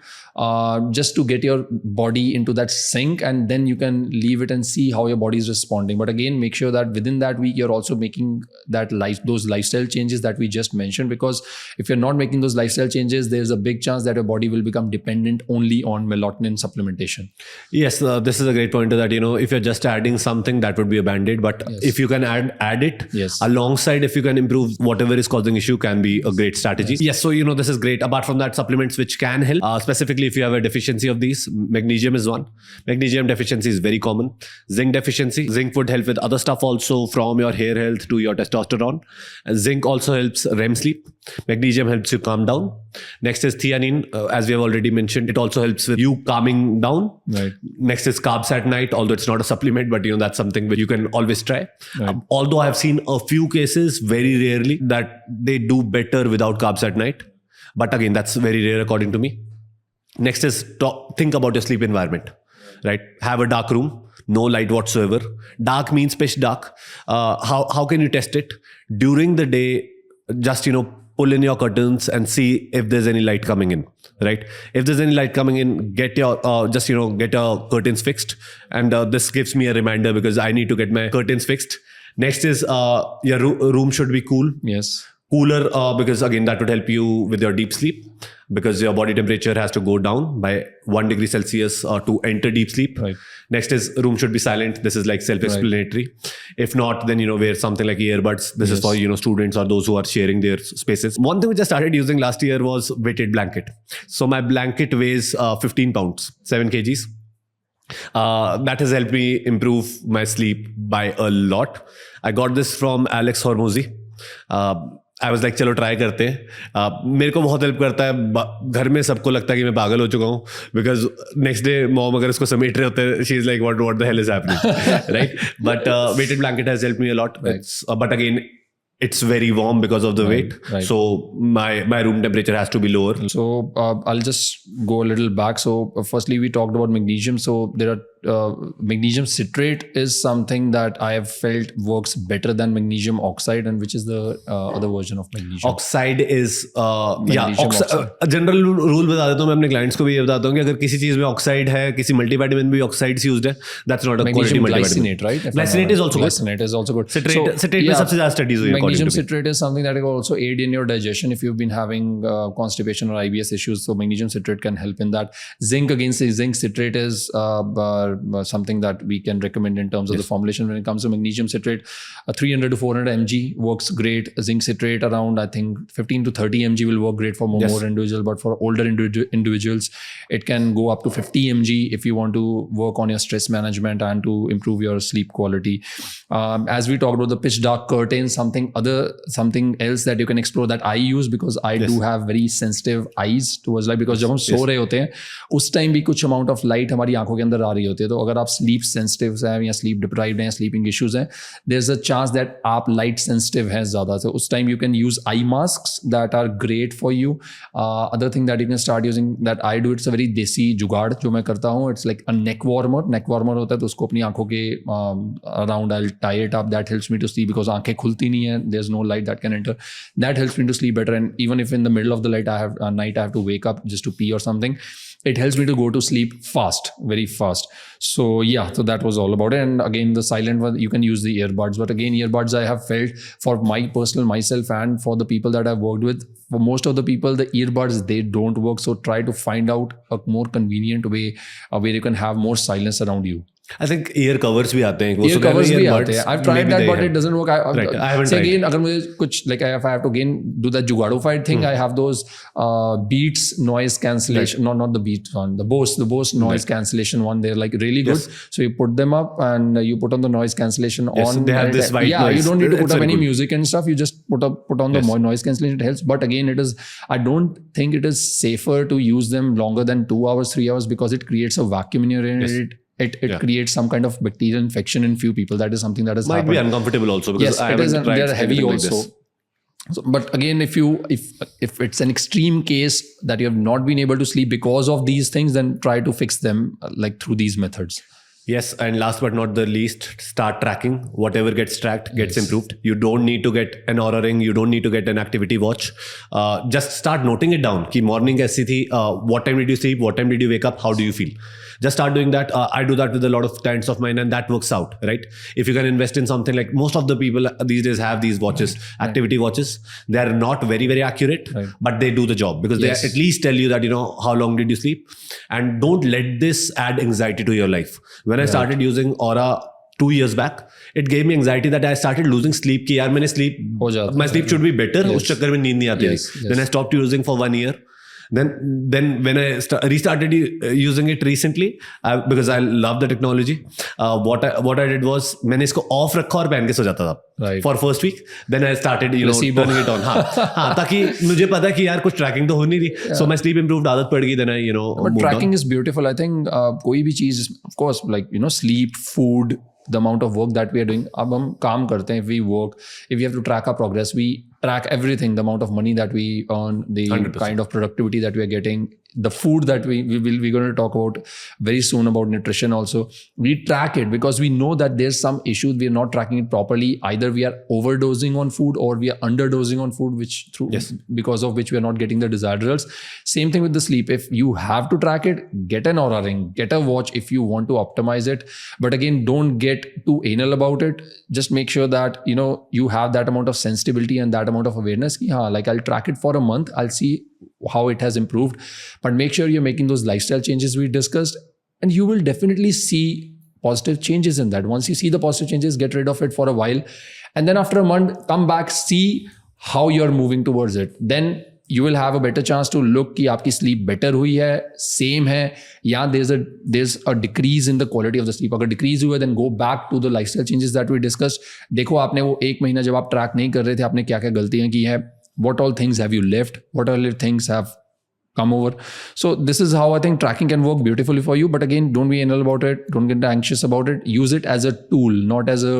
S1: just to get your body into that sync, and then you can leave it and see how your body is responding. But again, make sure that within that week you're also making those lifestyle changes that we just mentioned, because if you're not making those lifestyle changes, there's a big chance that your body will become dependent only on melatonin supplementation.
S2: Yes, this is a great point to that. If you're just adding something, that would be a band-aid, but if you can add it alongside, if you can improve whatever is causing issue, can be a great strategy. Yes, so this is great. Apart from that, supplements which can help, specifically if you have a deficiency of these, magnesium is one. Magnesium deficiency is very common. Zinc deficiency, zinc would help with other stuff also, from your hair health to your testosterone. And zinc also helps REM sleep. Magnesium helps you calm down. Next is theanine, as we have already mentioned, it also helps with you calming down.
S1: Right.
S2: Next is carbs at night, although it's not a supplement, but that's something which you can always try. Right. Although I have seen a few cases, very rarely, that they do better without carbs at night. But again, that's very rare according to me. Next is think about your sleep environment, right? Have a dark room, no light whatsoever. Dark means pitch dark. How can you test it? During the day, just, pull in your curtains and see if there's any light coming in, right? If there's any light coming in, get your curtains fixed. And this gives me a reminder, because I need to get my curtains fixed. Next is your room should be cool.
S1: Yes.
S2: Cooler, because again, that would help you with your deep sleep, because your body temperature has to go down by 1 degree Celsius to enter deep sleep.
S1: Right.
S2: Next is room should be silent. This is like self-explanatory. Right. If not, then, wear something like earbuds. This is for, students or those who are sharing their spaces. One thing which I started using last year was weighted blanket. So my blanket weighs 15 pounds, 7 kgs. That has helped me improve my sleep by a lot. I got this from Alex Hormozy. I was like चलो try करते हैं. मेरे को बहुत help करता है. घर में सबको लगता है कि मैं पागल हो चुका हूँ, बिकॉज नेक्स्ट डे मॉम अगर इसको समेट रहे होते हैं, she is like what the hell is happening, right? But weighted blanket has helped me a lot. But again, it's very warm because of the weight. Right. So my room temperature has to be lower.
S1: So I'll just go a little back. So firstly, we talked about magnesium. So there are magnesium citrate is something that I have felt works better than magnesium oxide, and which is the other version of magnesium.
S2: Oxide is general rule बता देता हूँ मैं अपने clients को भी ये बताता हूँ कि अगर किसी चीज में ऑक्साइड है, किसी मल्टीविटामिन भी ऑक्साइड्स यूज्ड है, that's not a quality multivitamin.
S1: Glycinate, right?
S2: Glycinate is also good.
S1: Glycinate is also good.
S2: Citrate में सबसे ज्यादा स्टडीज हुई है.
S1: Magnesium citrate is something that will also aid in your digestion if you've been having constipation or IBS issues. So magnesium citrate can help in that. Zinc, again, zinc citrate is something that we can recommend in terms of the formulation. When it comes to magnesium citrate, 300 to 400 mg works great. Zinc citrate around, I think, 15 to 30 mg will work great for more individuals, but for older individuals, it can go up to 50 mg if you want to work on your stress management and to improve your sleep quality. As we talked about the pitch dark curtains, something else that you can explore that I use, because I do have very sensitive eyes towards light, because जब हम सो रहे होते हैं उस time भी कुछ amount of light हमारी आंखों के अंदर आ रही होती है. है, तो अगर आप स्लीप सेंसिटिव हैं या स्लीप डिप्राइव्ड हैं, स्लीपिंग इश्यूज हैं, there is a chance that आप लाइट सेंसिटिव हैं ज़्यादा, तो उस time you can use eye masks that are great for you. Other thing that you can start using that I do, it's a very desi jugaad जो मैं करता हूँ. It's like a neck warmer होता है, तो उसको अपनी आंखों के around I tie it up. That helps me to sleep because आंखें खुलती नहीं है, there is no light that can enter. That helps me to sleep better, and even if in the middle of the night I have to wake up just to pee or something, it helps me to go to sleep fast, very fast. So yeah, so that was all about it. And again, the silent one, you can use the earbuds, but again, earbuds I have felt for myself and for the people that I've worked with, for most of the people, the earbuds, they don't work. So try to find out a more convenient way where you can have more silence around you.
S2: I think ear covers भी आते हैं.
S1: Ear covers भी आते हैं. I've tried that, but it doesn't work.
S2: I haven't tried.
S1: Again, अगर मुझे कुछ like if I have to again do that जुगाड़ोfied thing, I have those Beats noise cancellation. Not the Beats one. The Bose noise cancellation one. They're like really good. So you put them up and you put on the noise cancellation on.
S2: They have this white noise.
S1: You don't need to put up any music and stuff. You just put on the noise cancellation. It helps. But again, I don't think it is safer to use them longer than 2 hours, 3 hours, because it creates a vacuum in your ear. It creates some kind of bacterial infection in few people. That is something that has
S2: might
S1: happened.
S2: Be uncomfortable also, because
S1: yes, it is. They're heavy also. So, but again, if it's an extreme case that you have not been able to sleep because of these things, then try to fix them like through these methods.
S2: Yes, and last but not the least, start tracking. Whatever gets tracked gets improved. You don't need to get an Oura ring. You don't need to get an activity watch. Just start noting it down. Ki morning kaisi thi? What time did you sleep? What time did you wake up? How do you feel? Just start doing that. I do that with a lot of clients of mine, and that works out, right? If you can invest in something, like most of the people these days have these watches, activity watches. They are not very, very accurate, but they do the job, because they at least tell you that, how long did you sleep. And don't let this add anxiety to your life. When I started using Oura 2 years back, it gave me anxiety that I started losing sleep. कि यार मैंने my sleep should be better. उस चक्कर में नींद नहीं आती थी. Then I stopped using for 1 year. Then when I restarted using it recently, because I love the technology, what I did was मैंने इसको off रखा और पहन के सो जाता था for first week. Then I started turning it on. हाँ ताकि मुझे पता कि यार कुछ tracking तो हो नहीं रही. So my sleep improved, आदत पड़ गई. Then I
S1: but tracking is beautiful. I think कोई भी चीज, of course, like sleep, food, the amount of work that we are doing. अब हम काम करते हैं, if we work, if we have to track our progress, we track everything, the amount of money that we earn, the 100%. Kind of productivity that we are getting, the food that we're going to talk about very soon about nutrition also. We track it because we know that there's some issues. We are not tracking it properly. Either we are overdosing on food or we are underdosing on food, because of which we are not getting the desired results. Same thing with the sleep. If you have to track it, get an Oura ring, get a watch if you want to optimize it. But again, don't get too anal about it. Just make sure that you have that amount of sensitivity and that amount of awareness. Like I'll track it for a month. I'll see how it has improved, but make sure you're making those lifestyle changes we discussed, and you will definitely see positive changes in that. Once you see the positive changes, get rid of it for a while, and then after a month, come back, see how you're moving towards it. Then you will have a better chance to look कि आपकी sleep better हुई है, same है, या there's a decrease in the quality of the sleep. अगर decrease हुआ, then go back to the lifestyle changes that we discussed. देखो आपने वो 1 महीना जब आप track नहीं कर रहे थे, आपने क्या क्या गलतियां की हैं, what all things have you left, what all things have come over. So this is how I think tracking can work beautifully for you. But again, don't be anal about it, don't get anxious about it. Use it as a tool, not as a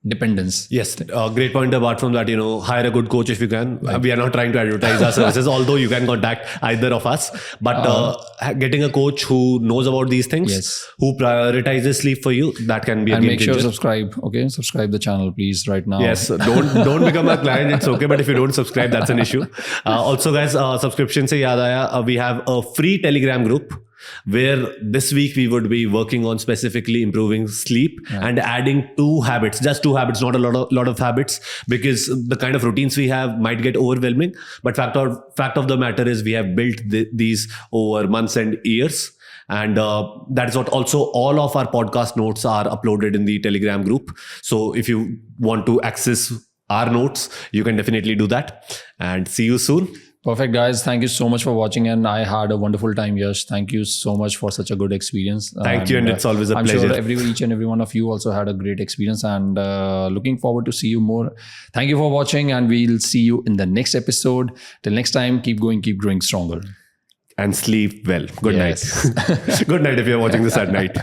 S1: dependence.
S2: Yes, great point. Apart from that, hire a good coach if you can. We are not trying to advertise our services, although you can contact either of us. But getting a coach who knows about these things, who prioritizes sleep for you, that can be a game changer.
S1: And make sure subscribe. Okay, subscribe the channel, please, right now.
S2: Yes, don't become a client. It's okay, but if you don't subscribe, that's an issue. Also, guys, subscription se yaad aaya, we have a free Telegram group, where this week we would be working on specifically improving sleep and adding 2 habits, just 2 habits, not a lot of habits, because the kind of routines we have might get overwhelming. But fact of the matter is we have built these over months and years. And that is what also all of our podcast notes are uploaded in the Telegram group. So if you want to access our notes, you can definitely do that. And see you soon.
S1: Perfect, guys. Thank you so much for watching, and I had a wonderful time, Yash. Thank you so much for such a good experience.
S2: Thank you, and it's always a pleasure.
S1: I'm sure each and every one of you also had a great experience, and looking forward to see you more. Thank you for watching, and we'll see you in the next episode. Till next time, keep going, keep growing stronger.
S2: and sleep well. Good
S1: Yes.
S2: night. Good night if you're watching this at night.